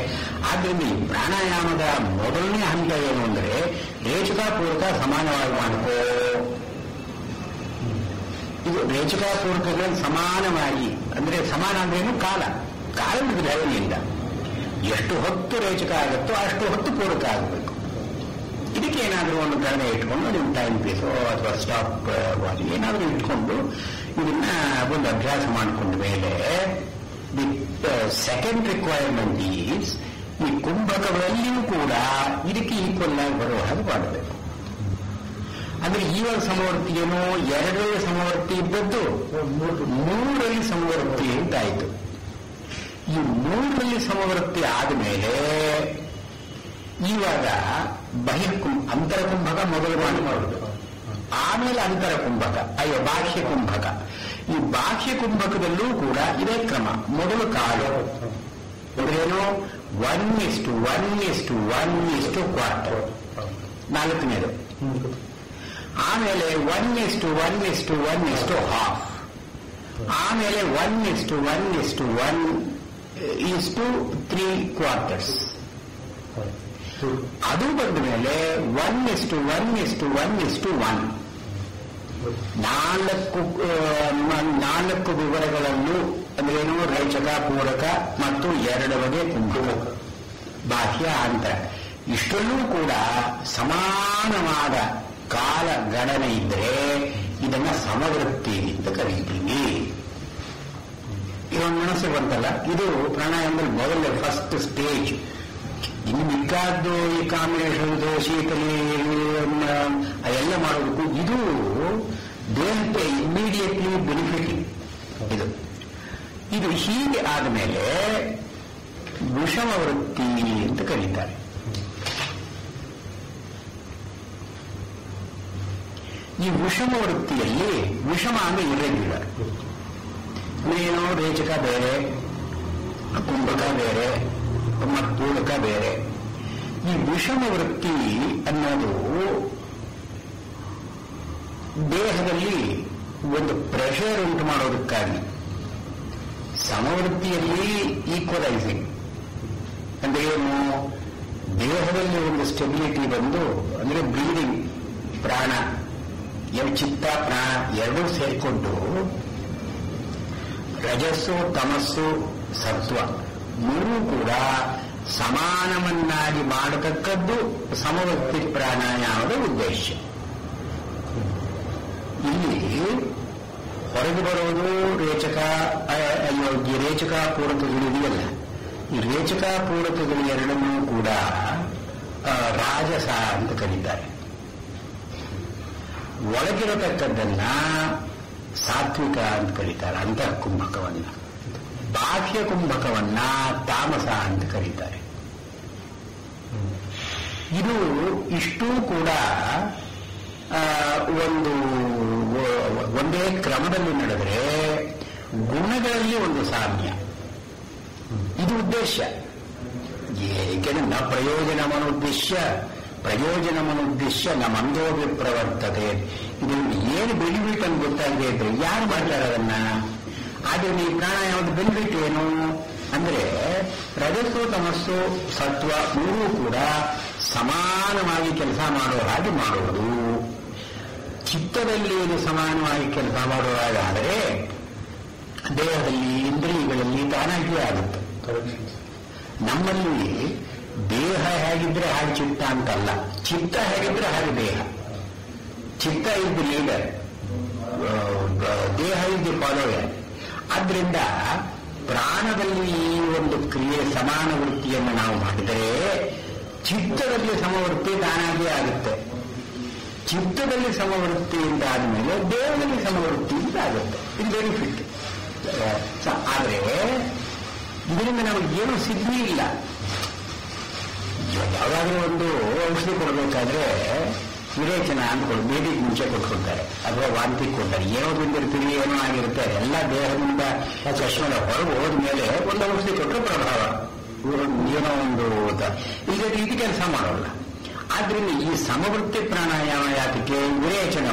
Speaker 1: ಆದ್ದರಿಂದ ಈ ಪ್ರಾಣಾಯಾಮದ ಮೊದಲನೇ ಹಂತ ಏನು ಅಂದ್ರೆ ರೇಚಕ ಪೂರಕ ಸಮಾನವಾಗಿ ಮಾಡ್ಕೋ. ಇದು ರೇಚಕ ಪೂರಕಗಳನ್ನು ಸಮಾನವಾಗಿ, ಅಂದ್ರೆ ಸಮಾನ ಅಂದ್ರೇನು ಕಾಲದ ಧರಣಿಯಿಂದ ಎಷ್ಟು ಹೊತ್ತು ರೇಚಕ ಆಗುತ್ತೋ ಅಷ್ಟು ಹೊತ್ತು ಪೂರಕ ಆಗಬೇಕು. ಇದಕ್ಕೆ ಏನಾದರೂ ಒಂದು ಗಣನೆ ಇಟ್ಕೊಂಡು ನೀವು ಟೈಮ್ ಪೀಸೋ ಅಥವಾ ಸ್ಟಾಪ್ ವಾಚ್ ಏನಾದರೂ ಇಟ್ಕೊಂಡು ಇದನ್ನ ಒಂದು ಅಭ್ಯಾಸ ಮಾಡಿಕೊಂಡ ಮೇಲೆ ದಿ ಸೆಕೆಂಡ್ ರಿಕ್ವೈರ್ಮೆಂಟ್ ಈಸ್ ಈ ಕುಂಭಕಗಳಲ್ಲಿಯೂ ಕೂಡ ಇದಕ್ಕೆ ಈಕ್ವಲ್ ಆಗಿ ಬರುವ ಹಾಗೆ ಮಾಡಬೇಕು. ಅಂದ್ರೆ ಈವಾಗ ಸಮವರ್ತಿ ಏನೋ 2ರಲ್ಲಿ ಸಮವರ್ತಿ ಇದ್ದದ್ದು 3ರಲ್ಲಿ ಸಮವರ್ತಿ ಅಂತಾಯಿತು. ಈ 3ರಲ್ಲಿ ಸಮವರ್ತಿ ಆದಮೇಲೆ ಇವಾಗ ಅಂತರ ಕುಂಭಕ ಮೊದಲು ಮಾಡುವುದು, ಆಮೇಲೆ ಅಂತರ ಕುಂಭಕ, ಬಾಹ್ಯ ಕುಂಭಕ. ಈ ಬಾಹ್ಯ ಕುಂಭಕದಲ್ಲೂ ಕೂಡ ಇದೇ ಕ್ರಮ. ಮೊದಲು ಕಾಲು ಅಂದ್ರೇನು 1:1:1:4, 4ನೇದು. ಆಮೇಲೆ 1:1:1:1, ಆಮೇಲೆ 1:1:1:3/4. ಅದು ಬಂದ ಮೇಲೆ 1:1:1:1. ನಾಲ್ಕು ವಿವರಗಳನ್ನು ಅಂದ್ರೇನು? ರೇಚಕ, ಪೂರಕ ಮತ್ತು 2 ಬಗೆ ಕುಂಭಕ, ಬಾಹ್ಯ, ಆಂತರ. ಇಷ್ಟಲ್ಲೂ ಕೂಡ ಸಮಾನವಾದ ಕಾಲ ಗಣನೆ ಇದ್ದರೆ ಇದನ್ನ ಸಮವೃತ್ತಿ ಅಂತ ಕರೀತೀವಿ. ಇದೊಂದು ಮನಸ್ಸು ಬಂತಲ್ಲ, ಇದು ಪ್ರಾಣಾಯಾಮದಲ್ಲಿ ಮೊದಲನೇ ಫಸ್ಟ್ ಸ್ಟೇಜ್. ಇನ್ನು ಮಿಕ್ಕಾದ್ದು ಈ ಕಾಂಬಿನೇಷನ್, ಶೀತಲಿ ಅದೆಲ್ಲ ಮಾಡೋದಕ್ಕೂ ಇದು ದೇಹಕ್ಕೆ ಇಮಿಡಿಯೇಟ್ಲಿ ಬೆನಿಫಿಟಿಂಗ್. ಇದು ಹೀಗೆ ಆದಮೇಲೆ ವಿಷಮ ವೃತ್ತಿ ಅಂತ ಕರೀತಾರೆ. ಈ ವಿಷಮ ವೃತ್ತಿಯಲ್ಲಿ ವಿಷಮ ಅಂದ್ರೆ ಇರೆಗ್ಯುಲರ್. ಏನು? ರೇಚಕ ಬೇರೆ, ಕುಂಭಕ ಬೇರೆ ಮತ್ತು ಪೂರಕ ಬೇರೆ. ಈ ವಿಷಮ ವೃತ್ತಿ ಅನ್ನೋದು ದೇಹದಲ್ಲಿ ಒಂದು ಪ್ರೆಷರ್ ಉಂಟು ಮಾಡೋದಕ್ಕಾಗಿ. ಸಮವೃತ್ತಿಯಲ್ಲಿ ಈಕ್ವಲೈಸಿಂಗ್ ಅಂದ್ರೆ ಏನು? ದೇಹದಲ್ಲಿ ಒಂದು ಸ್ಟೆಬಿಲಿಟಿ ಬಂದು, ಅಂದ್ರೆ ಬ್ರೀದಿಂಗ್, ಪ್ರಾಣ, ಚಿತ್ತ ಪ್ರಾಣ ಎರಡೂ ಸೇರಿಕೊಂಡು ರಜಸ್ಸು, ತಮಸ್ಸು, ಸತ್ವ ಮೂರೂ ಕೂಡ ಸಮಾನವನ್ನಾಗಿ ಮಾಡತಕ್ಕದ್ದು ಸಮವೃತ್ತಿ ಪ್ರಾಣಾಯಾಮದ ಉದ್ದೇಶ. ಇಲ್ಲಿ ಹೊರಗೆ ಬರೋದು ರೇಚಕ, ಈ ರೇಚಕ ಪೂರಕಗಳಿದೆಯಲ್ಲ, ಈ ರೇಚಕ ಪೂರಕಗಳು ಎರಡನ್ನೂ ಕೂಡ ರಾಜಸ ಅಂತ ಕರೀತಾರೆ. ಒಳಗಿರತಕ್ಕದ್ದನ್ನ ಸಾತ್ವಿಕ ಅಂತ ಕರೀತಾರೆ, ಅಂತಃ ಕುಂಭಕವನ್ನ. ಬಾಹ್ಯ ಕುಂಭಕವನ್ನ ತಾಮಸ ಅಂತ ಕರೀತಾರೆ. ಇದು ಇಷ್ಟೂ ಕೂಡ ಒಂದೇ ಕ್ರಮದಲ್ಲಿ ನಡೆದರೆ ಗುಣಗಳಲ್ಲಿ ಒಂದು ಸಾಮ್ಯ. ಇದು ಉದ್ದೇಶ. ಏಕೆಂದ್ರೆ ನ ಪ್ರಯೋಜನಮನುದ್ದೇಶ್ಯ ನ ಮಂದೋಭಿ ಪ್ರವರ್ತತೆ. ಇದು ಏನು ಬೆನಿಫಿಟ್ ಅಂತ ಗೊತ್ತಾಗಿದೆ ಅಂದ್ರೆ ಯಾರು ಮಾಡ್ತಾರೆ ಅದನ್ನ? ಆದರೆ ಈ ಪ್ರಾಣಾಯಾಮದ ಬೆನಿಫಿಟ್ ಏನು ಅಂದ್ರೆ ರಜಸ್ಸು, ತಮಸ್ಸು, ಸತ್ವ ಮೂರೂ ಕೂಡ ಸಮಾನವಾಗಿ ಕೆಲಸ ಮಾಡೋ ಹಾಗೆ ಮಾಡುವುದು. ಚಿತ್ತದಲ್ಲಿ ಇದು ಸಮಾನವಾಗಿ ಕೆಲಸ ಮಾಡುವ ಹಾಗಾದರೆ ದೇಹದಲ್ಲಿ, ಇಂದ್ರಿಯಗಳಲ್ಲಿ ತಾನಾಗಿಯೇ ಆಗುತ್ತೆ. ನಮ್ಮಲ್ಲಿ ದೇಹ ಹೇಗಿದ್ರೆ ಹಾಗೆ ಚಿತ್ತ ಅಂತಲ್ಲ, ಚಿತ್ತ ಹೇಗಿದ್ರೆ ಹಾಗೆ ದೇಹ. ಚಿತ್ತ ಇಸ್ ದಿ ಲೀಡರ್, ದೇಹ ಇಸ್ ದಿ ಫಾಲೋಯರ್. ಆದ್ರಿಂದ ಪ್ರಾಣದಲ್ಲಿ ಈ ಒಂದು ಕ್ರಿಯೆ ಸಮಾನ ವೃತ್ತಿಯನ್ನು ನಾವು ಮಾಡಿದರೆ ಚಿತ್ತದಲ್ಲಿ ಸಮವೃತ್ತಿ ತಾನಾಗಿಯೇ ಆಗುತ್ತೆ. ಚಿತ್ತದಲ್ಲಿ ಸಮವೃತ್ತಿಯಿಂದ ಆದಮೇಲೆ ದೇಹದಲ್ಲಿ ಸಮವೃತ್ತಿಯಿಂದ ಆಗುತ್ತೆ. ಇದು ಬೆನಿಫಿಟ್. ಆದರೆ ಇದರಿಂದ ನಮಗೆ ಏನು ಸಿದ್ಧಿ ಇಲ್ಲ. ಯಾವಾಗಲೂ ಒಂದು ಔಷಧಿ ಕೊಡಬೇಕಾದ್ರೆ ವಿರೇಚನ ಅಂದ್ಕೊಂಡು ಬೇದಿಗೆ ಮುಂಚೆ ಕೊಟ್ಕೊಳ್ತಾರೆ, ಅಥವಾ ವಾಂತಿ ಕೊಡ್ತಾರೆ. ಏನೋ ಬಂದಿರ್ತೀವಿ, ಏನೋ ಆಗಿರುತ್ತೆ, ಎಲ್ಲ ದೇಹದಿಂದ ಚಶ್ಮದ ಹೊರಗೆ ಹೋದ್ಮೇಲೆ ಒಂದು ಔಷಧಿ ಕೊಟ್ಟರೆ ಪ್ರಭಾವ ಏನೋ ಒಂದು ಇದು ಕೆಲಸ ಮಾಡೋಲ್ಲ. ಆದ್ರಿಂದ ಈ ಸಮವೃತ್ತಿ ಪ್ರಾಣಾಯಾಮ ಯಾತಕ್ಕೆ? ವಿರೇಚನ.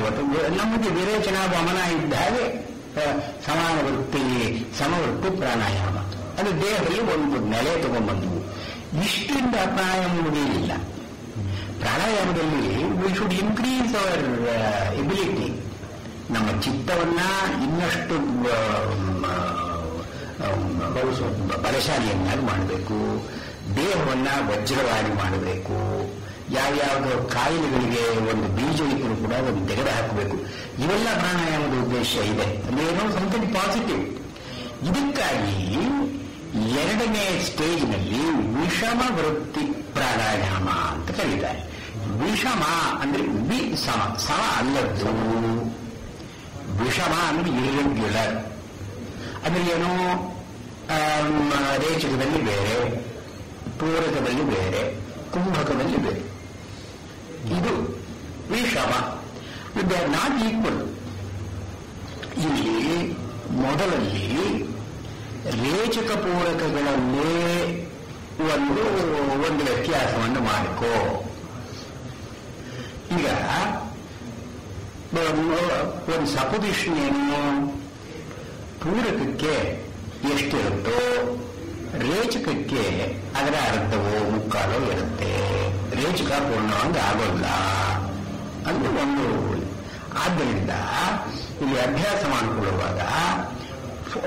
Speaker 1: ನಮಗೆ ವಿರೇಚನ ವಮನ ಇದ್ದ ಹಾಗೆ ಸಮವೃತ್ತಿ ಪ್ರಾಣಾಯಾಮ ಅದು ದೇಹದಲ್ಲಿ ಒಂದು ನೆಲೆ ತಗೊಂಡ್ಬಂದವು. ಇಷ್ಟಿಂದ ಪ್ರಾಣಾಯಾಮ ಮುಗಿಯಲಿಲ್ಲ. ಪ್ರಾಣಾಯಾಮದಲ್ಲಿ we should increase our ability. ನಮ್ಮ ಚಿತ್ತವನ್ನ ಇನ್ನಷ್ಟು ಬಲಶಾಲಿಯನ್ನಾಗಿ ಮಾಡಬೇಕು, ದೇಹವನ್ನ ವಜ್ರವಾಗಿ ಮಾಡಬೇಕು. ಯಾವ್ಯಾವ ಕಾಯಿಲೆಗಳಿಗೆ ಒಂದು ಬೀಜ ಇದ್ರೂ ಕೂಡ ಒಂದು ತೆಗೆದು ಹಾಕಬೇಕು. ಇವೆಲ್ಲ ಪ್ರಾಣಾಯಾಮದ ಉದ್ದೇಶ ಇದೆ. ಅಂದ್ರೆ ಏನೋ ಸಮಥಿಂಗ್ ಪಾಸಿಟಿವ್. ಇದಕ್ಕಾಗಿ ಎರಡನೇ ಸ್ಟೇಜ್ನಲ್ಲಿ ವಿಷಮ ವೃತ್ತಿ ಪ್ರಾಣಾಯಾಮ ಅಂತ ಕರೀತಾರೆ. ವಿಷಮ ಅಂದ್ರೆ ಸಮ ಅಲ್ಲದ್ದು. ವಿಷಮ ಅಂದ್ರೆ ಇರ್ರೆಗ್ಯುಲರ್. ಅಂದ್ರೆ ಏನು? ರೇಚಕದಲ್ಲಿ ಬೇರೆ, ಪೂರಕದಲ್ಲಿ ಬೇರೆ, ಕುಂಭಕದಲ್ಲಿ ಬೇರೆ. ಇದು ವಿಷಮ. They are not equal. ಇಲ್ಲಿ ಮೊದಲಲ್ಲಿ ರೇಚಕ ಪೂರಕಗಳಲ್ಲೇ ಒಂದು ವ್ಯತ್ಯಾಸವನ್ನು ಮಾಡಿಕೋ. ಈಗ ಒಂದು ಸಪೋಸಿಷನ್ ಏನು, ಪೂರಕಕ್ಕೆ ಎಷ್ಟಿರುತ್ತೋ ರೇಚಕಕ್ಕೆ ಅದರ ಅರ್ಧವೋ ಮುಕ್ಕಾಲೋ ಇರುತ್ತೆ. ರೇಚಕ ಪೂರ್ಣವಾಗಿ ಆಗೋಲ್ಲ ಅಂದ್ರೆ ಒಂದು. ಆದ್ದರಿಂದ ಇಲ್ಲಿ ಅಭ್ಯಾಸ ಮಾಡಿಕೊಳ್ಳುವಾಗ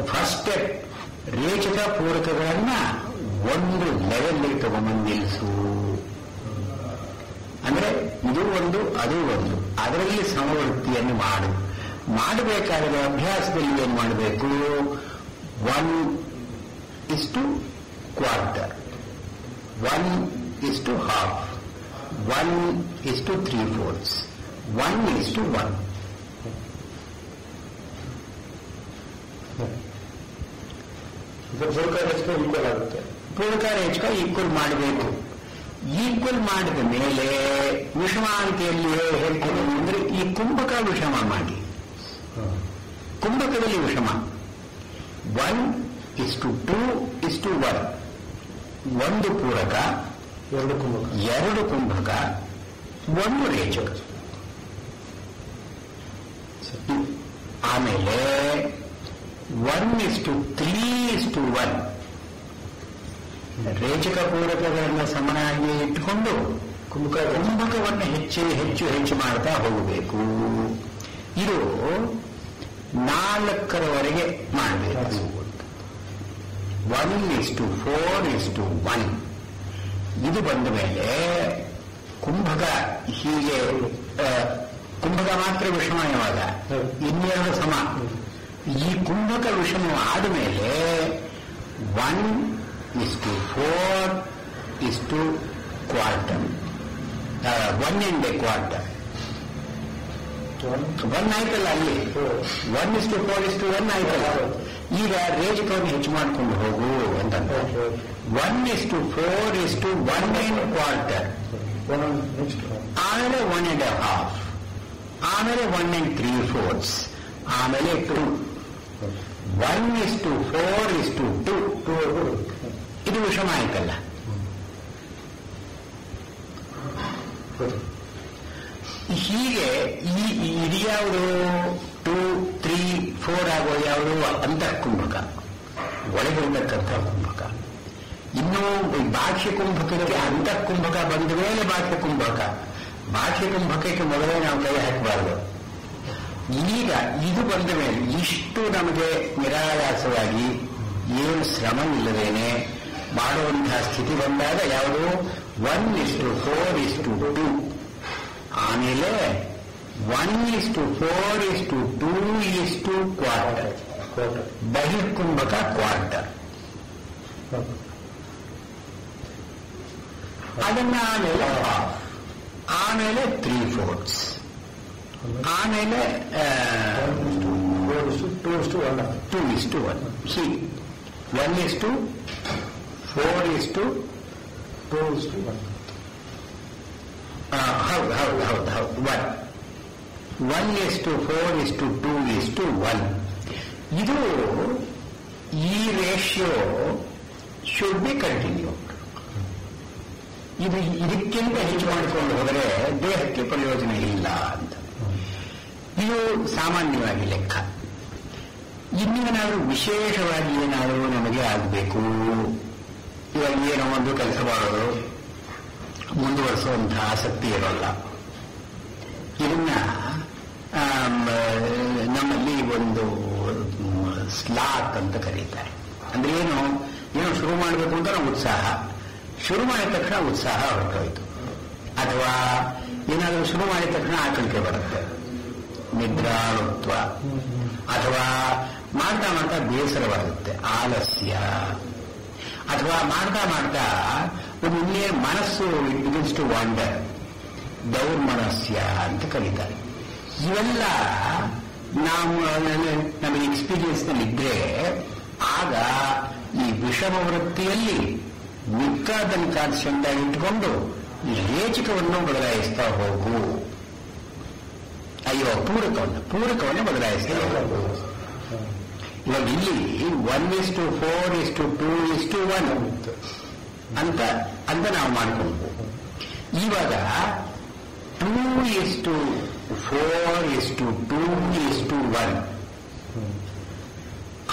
Speaker 1: ಫಸ್ಟ್ ಸ್ಟೆಪ್ ರೇಚಕ ಪೂರಕಗಳನ್ನ ಒಂದು ಲೆವೆಲ್ಗೆ ತಗೊಂಡ್ಬಂದು ನಿಲ್ಲಿಸು. ಅಂದ್ರೆ ಇದು ಒಂದು ಅದು ಒಂದು, ಅದರಲ್ಲಿ ಸಮವೃತ್ತಿಯನ್ನು ಮಾಡಬೇಕಾದರೆ ಅಭ್ಯಾಸದಲ್ಲಿ ಏನು ಮಾಡಬೇಕು? 1:4, 1:half, 1:3/4, 1:1. ಪೂರಕ ರೇಚಕ ಈಕ್ವಲ್ ಮಾಡಬೇಕು. ಈಕ್ವಲ್ ಮಾಡಿದ ಮೇಲೆ ವಿಷಮ ಅಂತ ಎಲ್ಲಿ ಹೇಳ್ತಾರೆ ಅಂದ್ರೆ ಈ ಕುಂಭಕ ವಿಷಮ ಮಾಡಿ. ಕುಂಭಕದಲ್ಲಿ ವಿಷಮ 1:2:1, ಒಂದು ಪೂರಕ, ಎರಡು ಕುಂಭಕ, ಒಂದು ರೇಚಕ. ಆಮೇಲೆ 1:3:1 ರೇಚಕ ಪೂರಕಗಳನ್ನು ಸಮನಾಗಿ ಇಟ್ಟುಕೊಂಡು ಕುಂಭಕವನ್ನು ಹೆಚ್ಚು ಮಾಡ್ತಾ ಹೋಗಬೇಕು. ಇದು 4ರವರೆಗೆ ಮಾಡಬೇಕು. 1:4:1 ಇದು ಬಂದ ಮೇಲೆ ಕುಂಭಕ ಹೀಗೆ ಕುಂಭಕ ಮಾತ್ರ ವಿಷಮ ಇವಾಗ, ಇನ್ನೆರಡು ಸಮ. ಈ ಕುಂಭಕ ವಿಷಮ ಆದಮೇಲೆ 1:4:1 1:15 1 ಆಯ್ತಲ್ಲ, ಅಲ್ಲಿ 1:4:1 ಆಯ್ತಲ್ಲ. ಈಗ ರೇಚಕವನ್ನು ಹೆಚ್ಚು ಮಾಡಿಕೊಂಡು ಹೋಗು ಅಂತ 1:4:1.25, ಆಮೇಲೆ 1.5, ಆಮೇಲೆ 1.3/4, ಆಮೇಲೆ 2, 1:4:2. ಇದು ವಿಷಮ ಆಯ್ತಲ್ಲ. ಹೀಗೆ ಇದ್ಯಾವುದು 2, 3, 4 ಆಗೋ ಯಾವುದು ಅಂತಃಕುಂಭಕ, ಒಳಗಿರತಕ್ಕಂಥ ಕುಂಭಕ. ಇನ್ನು ಬಾಹ್ಯ ಕುಂಭಕಕ್ಕೆ ಅಂತಃಕುಂಭಕ ಬಂದ ಮೇಲೆ ಬಾಹ್ಯ ಕುಂಭಕ. ಬಾಹ್ಯ ಕುಂಭಕಕ್ಕೆ ಮೊದಲೇ ನಾವು ಕೈ ಹಾಕಬಾರದು. ಈಗ ಇದು ಬಂದ ಮೇಲೆ ಇಷ್ಟು ನಮಗೆ ನಿರಾಯಾಸವಾಗಿ ಏನು ಶ್ರಮ ಇಲ್ಲದೇನೆ ಮಾಡುವಂತಹ ಸ್ಥಿತಿ ಬಂದಾಗ ಯಾವುದು 1:4:2, ಆಮೇಲೆ 1:4:2 ಬಹಿರ್ಕುಂಭಕ ಕ್ವಾರ್ಟರ್. ಅದನ್ನ ಆಮೇಲೆ 3/4, ಆಮೇಲೆ 2:1. ಹೀಗೆ 1:4:2. ಹೌದು 1:4:2:1. ಇದು ಈ ರೇಷಿಯೋ ಶುಡ್ ಬಿ ಕಂಟಿನ್ಯೂಡ್. ಇದು ಇದಕ್ಕಿಂತ ಹೆಚ್ಚು ಮಾಡಿಕೊಂಡು ಹೋದರೆ ದೇಹಕ್ಕೆ ಪ್ರಯೋಜನ ಇಲ್ಲ ಅಂತ. ಇದು ಸಾಮಾನ್ಯವಾಗಿ ಲೆಕ್ಕ. ಇನ್ನೇನಾದರೂ ವಿಶೇಷವಾಗಿ ಏನಾದರೂ ನಮಗೆ ಆಗಬೇಕು, ಇವಾಗ ಏನೋ ಒಂದು ಕೆಲಸ ಮಾಡೋದು ಮುಂದುವರಿಸುವಂತಹ ಆಸಕ್ತಿ ಇರೋಲ್ಲ. ಇದನ್ನ ನಮ್ಮಲ್ಲಿ ಒಂದು ಸ್ಲಾಕ್ ಅಂತ ಕರೀತಾರೆ. ಅಂದ್ರೆ ಏನೋ ಶುರು ಮಾಡಬೇಕು ಅಂತ ನಾವು ಉತ್ಸಾಹ, ಶುರು ಮಾಡಿದ ತಕ್ಷಣ ಉತ್ಸಾಹ ಹೊರಟೋಯ್ತು. ಅಥವಾ ಏನಾದರೂ ಶುರು ಮಾಡಿದ ತಕ್ಷಣ ಆಕಳಿಕೆ ಬರುತ್ತೆ, ನಿದ್ರಾಳುತ್ವ, ಅಥವಾ ಮಾಡ್ತಾ ಮಾಡ್ತಾ ಬೇಸರವಾಗುತ್ತೆ, ಆಲಸ್ಯ, ಅಥವಾ ಮಾಡ್ತಾ ಒಮ್ಮೆ ಮನಸ್ಸು ಬಿಗಿನ್ಸ್ ಟು ವಾಂಡರ್, ದೌರ್ಮನಸ್ಯ ಅಂತ ಕರೀತಾರೆ. ಇವೆಲ್ಲ ನಮಗೆ ಎಕ್ಸ್ಪೀರಿಯನ್ಸ್ ನಲ್ಲಿ ಇದ್ರೆ ಆಗ ಈ ವಿಷಮ ವೃತ್ತಿಯಲ್ಲಿ ಮಿಕ್ಕಾದನ್ನು ಕಾನ್ಸೆಂಟಾಗಿ ಇಟ್ಟುಕೊಂಡು ಈ ರೇಚಕವನ್ನು ಬದಲಾಯಿಸ್ತಾ ಹೋಗು. ಅಯ್ಯೋ ಪೂರಕವನ್ನು ಬದಲಾಯಿಸ್ತಾ ಹೋಗು. ಇವಾಗ ಇಲ್ಲಿ 1:4:2:1 ಅಂತ ನಾವು ಮಾಡಿಕೊಂಡು ಇವಾಗ 2:1 4:2:1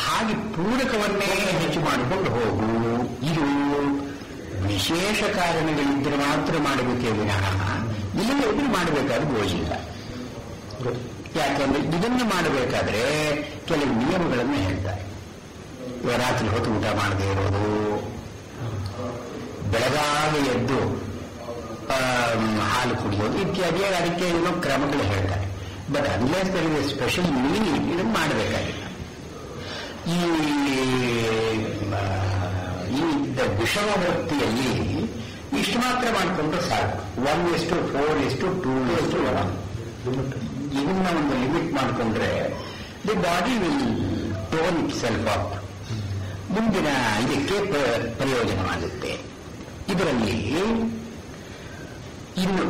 Speaker 1: ಹಾಗೆ ಪೂರಕವನ್ನೇ ಹೆಚ್ಚು ಮಾಡಿಕೊಂಡು ಹೋಗು. ಇದು ವಿಶೇಷ ಕಾರಣಗಳಿದ್ದರೆ ಮಾತ್ರ ಮಾಡಬೇಕೇ ವಿನಃ ಇಲ್ಲದೆ ಇದ್ರೆ ಮಾಡಬೇಕಾದ್ರೆ ಗೋಜಿಲ್ಲ. ಯಾಕೆಂದ್ರೆ ಇದನ್ನು ಮಾಡಬೇಕಾದ್ರೆ ಕೆಲವು ನಿಯಮಗಳನ್ನು ಹೇಳ್ತಾರೆ. ರಾತ್ರಿ ಹೊತ್ತು ಊಟ ಮಾಡದೇ ಇರೋದು, ಬೆಳಗಾಗ ಎದ್ದು ಹಾಲು ಕುಡಿಯೋದು ಇತ್ಯಾದಿ ಅದಕ್ಕೆ ಏನೋ ಕ್ರಮಗಳು ಹೇಳ್ತಾರೆ. But unless there is a special meaning ಇದನ್ನು ಮಾಡಬೇಕಾಗಿಲ್ಲ. ಈ ವಿಷಮ ವೃತ್ತಿಯಲ್ಲಿ ಇಷ್ಟು ಮಾತ್ರ ಮಾಡಿಕೊಂಡ್ರೆ ಸಾಕು. 1:4:2:1 ಇದನ್ನ ಒಂದು ಲಿಮಿಟ್ ಮಾಡಿಕೊಂಡ್ರೆ the body will tone it self up. ಮುಂದಿನ ಇದಕ್ಕೆ ಪ್ರಯೋಜನವಾಗುತ್ತೆ. ಇದರಲ್ಲಿ ಇನ್ನು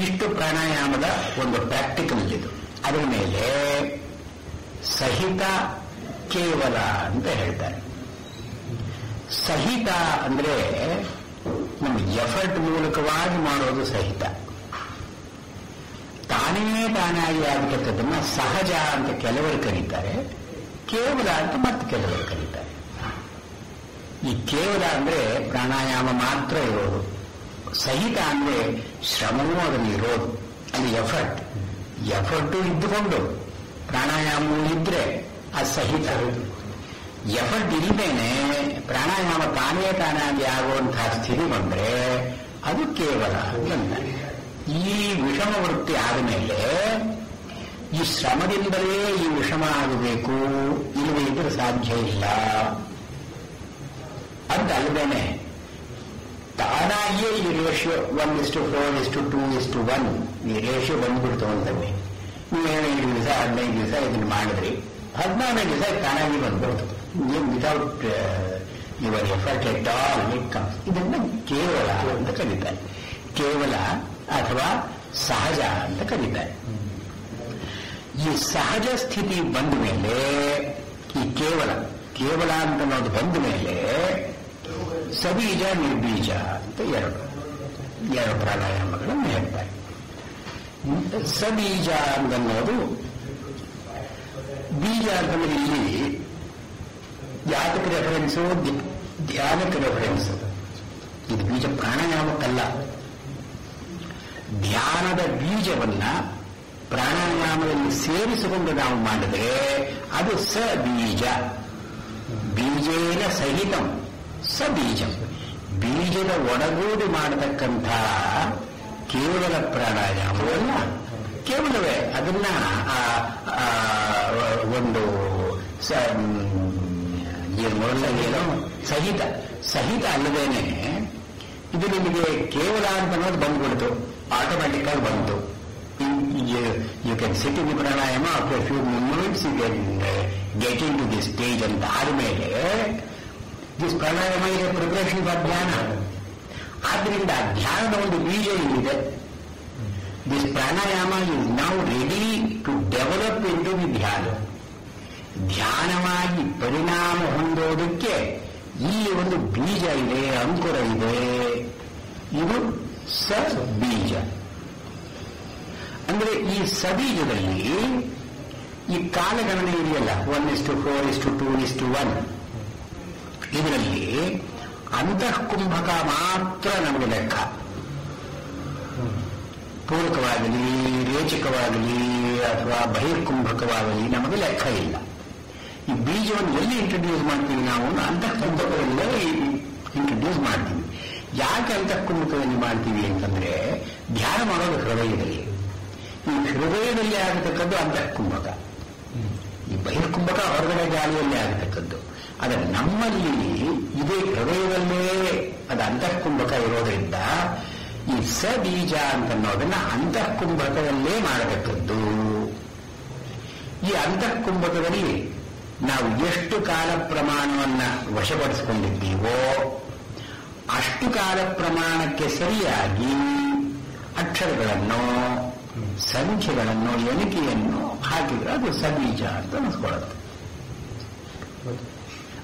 Speaker 1: ಇಷ್ಟು ಪ್ರಾಣಾಯಾಮದ ಒಂದು ಪ್ರಾಕ್ಟಿಕಲ್ ಇದು. ಅದರ ಮೇಲೆ ಸಹಿತ ಕೇವಲ ಅಂತ ಹೇಳ್ತಾರೆ. ಸಹಿತ ಅಂದ್ರೆ ನಮ್ಮ ಎಫರ್ಟ್ ಮೂಲಕವಾಗಿ ಮಾಡೋದು ಸಹಿತ. ತಾನಾಗಿ ಆಗತಕ್ಕದನ್ನ ಸಹಜ ಅಂತ ಕೆಲವರು ಕರೀತಾರೆ, ಕೇವಲ ಅಂತ ಮತ್ತೆ ಕೆಲವರು ಕರೀತಾರೆ. ಈ ಕೇವಲ ಅಂದ್ರೆ ಪ್ರಾಣಾಯಾಮ ಮಾತ್ರ ಇರೋದು, ಸಹಿತ ಅಂದ್ರೆ ಶ್ರಮವೂ ಅದನ್ನು ಇರೋದು. ಅಲ್ಲಿ ಎಫರ್ಟು ಇದ್ದುಕೊಂಡು ಪ್ರಾಣಾಯಾಮವೂ ಇದ್ರೆ ಅದು ಸಹಿತ. ಎಫರ್ಟ್ ಇಲ್ಲದೇನೆ ಪ್ರಾಣಾಯಾಮ ತಾನಾಗಿ ಆಗುವಂತಹ ಸ್ಥಿತಿ ಬಂದ್ರೆ ಅದು ಕೇವಲ ಅಂತ. ಈ ವಿಷಮ ವೃತ್ತಿ ಆದಮೇಲೆ ಈ ಶ್ರಮದಿಂದಲೇ ಈ ವಿಷಮ ಆಗಬೇಕು, ಇಲ್ಲದೆ ಇದ್ರೆ ಸಾಧ್ಯ ಇಲ್ಲ ಅಂತ ಅಲ್ಲದೇನೆ ತಾನಾಗಿಯೇ ಈ ರೇಷಿಯೋ 1:4:2:1 ಈ ರೇಷಿಯೋ ಬಂದ್ಬಿಡ್ತು ಅಂತಂದ್ರೆ ನೀವು 7 ದಿವಸ 15 ದಿವಸ ಇದನ್ನು ಮಾಡಿದ್ರಿ, 14ನೇ ದಿವಸ ತಾನಾಗಿ ಬಂದ್ಬಿಡ್ತು. Without your effort at all it comes. ಇದನ್ನು ಕೇವಲ ಅಂತ ಕರೀತಾರೆ. ಕೇವಲ ಅಥವಾ ಸಹಜ ಅಂತ ಕರೀತಾರೆ. ಈ ಸಹಜ ಸ್ಥಿತಿ ಬಂದ ಮೇಲೆ ಈ ಕೇವಲ ಅಂತ ಅನ್ನೋದು ಬಂದ ಮೇಲೆ ಸಬೀಜ ನಿರ್ಬೀಜ ಅಂತ ಎರಡು ಪ್ರಾಣಾಯಾಮಗಳನ್ನು ಹೇಳ್ತಾರೆ. ಸಬೀಜ ಅಂತನ್ನೋದು ಬೀಜ ಅಂತಂದ್ರೆ ಇಲ್ಲಿ ಯಾತಕ ರೆಫರೆನ್ಸು, ಧ್ಯಾನಕ್ಕೆ ರೆಫರೆನ್ಸು. ಇದು ಬೀಜ ಪ್ರಾಣಾಯಾಮಕ್ಕಲ್ಲ. ಧ್ಯಾನದ ಬೀಜವನ್ನ ಪ್ರಾಣಾಯಾಮದಲ್ಲಿ ಸೇರಿಸಿಕೊಂಡು ನಾವು ಮಾಡಿದ್ರೆ ಅದು ಸಬೀಜ. ಬೀಜೇನ ಸಹಿತಂ ಸಬೀಜ. ಬೀಜದ ಒಡಗೂಡಿ ಮಾಡತಕ್ಕಂಥ ಕೇವಲ ಪ್ರಾಣಾಯಾಮವಲ್ಲ, ಕೇವಲವೇ ಅದನ್ನ ಒಂದು ಏನೋ ಸಹಿತ ಅಲ್ಲದೇನೆ ಇದು ನಿಮಗೆ ಕೇವಲ ಅಂತ ಅನ್ನೋದು ಬಂದ್ಬಿಡ್ತು, ಆಟೋಮ್ಯಾಟಿಕ್ ಆಗಿ ಬಂತು. You can sit in the pranayama after few minutes you can get into the stage ಅಂತ ಆದಮೇಲೆ ದಿಸ್ ಪ್ರಾಣಾಯಾಮ ಇದೆ ಪ್ರಿಪರೇಷನ್ ಫಾರ್ ಧ್ಯಾನ. ಆದ್ರಿಂದ ಧ್ಯಾನದ ಒಂದು ಬೀಜ ಇಲ್ಲಿದೆ. This pranayama is now ready to develop into the dhyana. ಧ್ಯಾನವಾಗಿ ಪರಿಣಾಮ ಹೊಂದೋದಕ್ಕೆ ಇಲ್ಲಿ ಒಂದು ಬೀಜ ಇದೆ, ಅಂಕುರ ಇದೆ. ಇದು ಸಬೀಜ. ಅಂದ್ರೆ ಈ ಸಬೀಜದಲ್ಲಿ ಈ ಕಾಲಗಣನೆ ಇದೆಯಲ್ಲ 1:4:2:1 ಇದರಲ್ಲಿ ಅಂತಃಕುಂಭಕ ಮಾತ್ರ ನಮಗೆ ಲೆಕ್ಕ. ಪೂರಕವಾಗಲಿ, ರೇಚಕವಾಗಲಿ ಅಥವಾ ಬಹಿರ್ಕುಂಭಕವಾಗಲಿ ನಮಗೆ ಲೆಕ್ಕ ಇಲ್ಲ. ಈ ಬೀಜವನ್ನು ಎಲ್ಲಿ ಇಂಟ್ರೊಡ್ಯೂಸ್ ಮಾಡ್ತೀವಿ ನಾವು? ಅಂತಃಕುಂಭಕದಲ್ಲೇ ಇಂಟ್ರೊಡ್ಯೂಸ್ ಮಾಡ್ತೀವಿ. ಯಾಕೆ ಅಂತಃಕುಂಭಕದಲ್ಲಿ ಮಾಡ್ತೀವಿ ಅಂತಂದ್ರೆ ಧ್ಯಾನ ಮಾಡೋದು ಹೃದಯದಲ್ಲಿ. ಈ ಹೃದಯದಲ್ಲಿ ಆಗತಕ್ಕದ್ದು ಅಂತಃಕುಂಭಕ. ಈ ಬಹಿರ್ಕುಂಭಕ ಹೊರಗಡೆ ಗಾಳಿಯಲ್ಲಿ ಆಗತಕ್ಕದ್ದು. ಆದರೆ ನಮ್ಮಲ್ಲಿ ಇದೇ ಹೃದಯದಲ್ಲೇ ಅದು ಅಂತಃಕುಂಭಕ ಇರೋದ್ರಿಂದ ಈ ಸಬೀಜ ಅಂತನ್ನೋದನ್ನ ಅಂತಃಕುಂಭಕದಲ್ಲೇ ಮಾಡತಕ್ಕದ್ದು. ಈ ಅಂತಃಕುಂಭಕದಲ್ಲಿ ನಾವು ಎಷ್ಟು ಕಾಲ ಪ್ರಮಾಣವನ್ನ ವಶಪಡಿಸಿಕೊಂಡಿದ್ದೀವೋ ಅಷ್ಟು ಕಾಲ ಪ್ರಮಾಣಕ್ಕೆ ಸರಿಯಾಗಿ ಅಕ್ಷರಗಳನ್ನು, ಸಂಖ್ಯೆಗಳನ್ನು, ಎಣಿಕೆಯನ್ನು ಹಾಕಿದ್ರೆ ಅದು ಸಬೀಜ ಅಂತ ಅನಿಸ್ಕೊಳ್ಳುತ್ತೆ.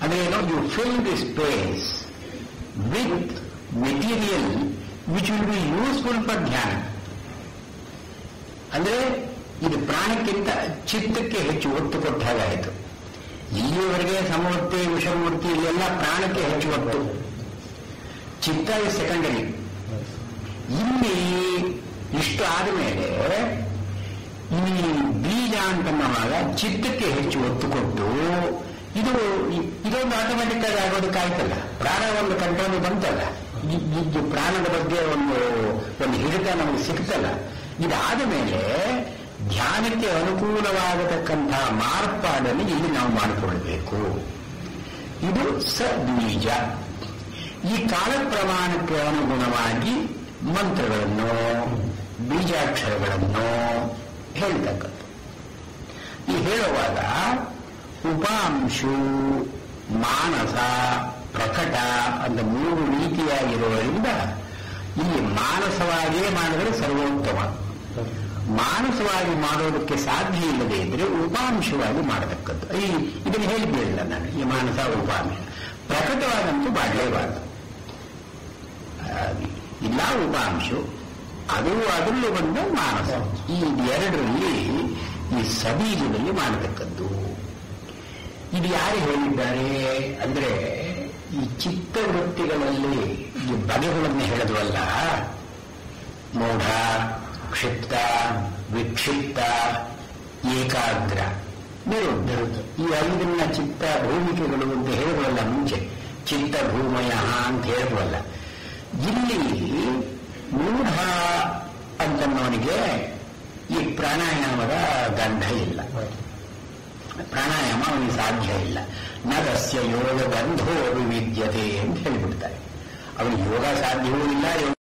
Speaker 1: ಅದೇನೋ you fill the space with material which will be useful for dhyana. ಅಂದ್ರೆ ಇದು ಪ್ರಾಣಕ್ಕಿಂತ ಚಿತ್ತಕ್ಕೆ ಹೆಚ್ಚು ಒತ್ತು ಕೊಟ್ಟ ಹಾಗಾಯಿತು. ಇಲ್ಲಿಯವರೆಗೆ ಸಮವರ್ತಿ ವಿಷಮೂರ್ತಿ ಇಲ್ಲೆಲ್ಲ ಪ್ರಾಣಕ್ಕೆ ಹೆಚ್ಚು ಒತ್ತು, ಚಿತ್ತ ಇಸ್ ಸೆಕೆಂಡರಿ. ಇಲ್ಲಿ ಇಷ್ಟು ಆದಮೇಲೆ ಈ ಬೀಜ ಅಂತನ್ನುವಾಗ ಚಿತ್ತಕ್ಕೆ ಹೆಚ್ಚು ಒತ್ತು ಕೊಟ್ಟು ಇದೊಂದು ಆಟೋಮೆಟಿಕ್ ಆಗಿ ಆಗೋದಕ್ಕಾಯ್ತಲ್ಲ, ಪ್ರಾಣ ಒಂದು ಕಂಟ್ರೋಲ್ ಬಂತಲ್ಲ, ಇದು ಪ್ರಾಣದ ಬಗ್ಗೆ ಒಂದು ಹಿಡಿತ ನಮಗೆ ಸಿಗ್ತಲ್ಲ. ಇದಾದ ಮೇಲೆ ಧ್ಯಾನಕ್ಕೆ ಅನುಕೂಲವಾಗತಕ್ಕಂತಹ ಮಾರ್ಪಾಡನ್ನು ಇಲ್ಲಿ ನಾವು ಮಾಡಿಕೊಳ್ಬೇಕು. ಇದು ಸಬೀಜ. ಈ ಕಾಲ ಪ್ರಮಾಣಕ್ಕೆ ಅನುಗುಣವಾಗಿ ಮಂತ್ರಗಳನ್ನು ಬೀಜಾಕ್ಷರಗಳನ್ನು ಹೇಳ್ತಕ್ಕಂಥ. ಈ ಹೇಳುವಾಗ ಉಪಾಂಶು, ಮಾನಸ, ಪ್ರಕಟ ಅಂತ 3 ರೀತಿಯಾಗಿರುವುದರಿಂದ ಇಲ್ಲಿ ಮಾನಸವಾಗಿಯೇ ಮಾಡಿದರೆ ಸರ್ವೋತ್ತಮ. ಮಾನಸವಾಗಿ ಮಾಡೋದಕ್ಕೆ ಸಾಧ್ಯ ಇಲ್ಲದೆ ಇದ್ರೆ ಉಪಾಂಶವಾಗಿ ಮಾಡತಕ್ಕದ್ದು. ಇದನ್ನು ಹೇಳಿದ್ದೇಳಿಲ್ಲ ನಾನು, ಈ ಮಾನಸ ಉಪಾಂಶ. ಪ್ರಕಟವಾದಂತೂ ಮಾಡಲೇಬಾರದು. ಇಲ್ಲ ಉಪಾಂಶ, ಅದರಲ್ಲೂ ಬಂದ ಮಾನಸ. ಈ ಎರಡರಲ್ಲಿ ಈ ಸಬೀಜದಲ್ಲಿ ಮಾಡತಕ್ಕದ್ದು. ಇದು ಯಾರು ಹೇಳಿದ್ದಾರೆ ಅಂದ್ರೆ, ಈ ಚಿತ್ತವೃತ್ತಿಗಳಲ್ಲಿ ಈ ಬಗೆಗಳನ್ನು ಹೇಳಿದ್ವಲ್ಲ, ಮೂಢ, ಕ್ಷಿಪ್ತ, ವಿಕ್ಷಿಪ್ತ, ಏಕಾಗ್ರ, ನಿರುದ್ಧ, ಈ 5 ಚಿತ್ತ ಭೂಮಿಕೆಗಳು ಅಂತ ಹೇಳಿದ್ವಲ್ಲ ಮುಂಚೆ, ಚಿತ್ತ ಭೂಮಯ ಅಂತ ಹೇಳಿದ್ವಲ್ಲ. ಇಲ್ಲಿ ಮೂಢ ಅಂತನ್ನೋನಿಗೆ ಈ ಪ್ರಾಣಾಯಾಮದ ಗಂಧ ಇಲ್ಲ, ಪ್ರಾಣಾಯಾಮ ಅವನಿಗೆ ಸಾಧ್ಯ ಇಲ್ಲ. ನರಸ್ಯ ಯೋಗ ಗಂಧೋ ವಿವಿದ್ಯತೆ ಅಂತ ಹೇಳಿಬಿಡ್ತಾರೆ. ಅವನಿಗೆ ಯೋಗ ಸಾಧ್ಯವೂ ಇಲ್ಲ, ಯೋಗ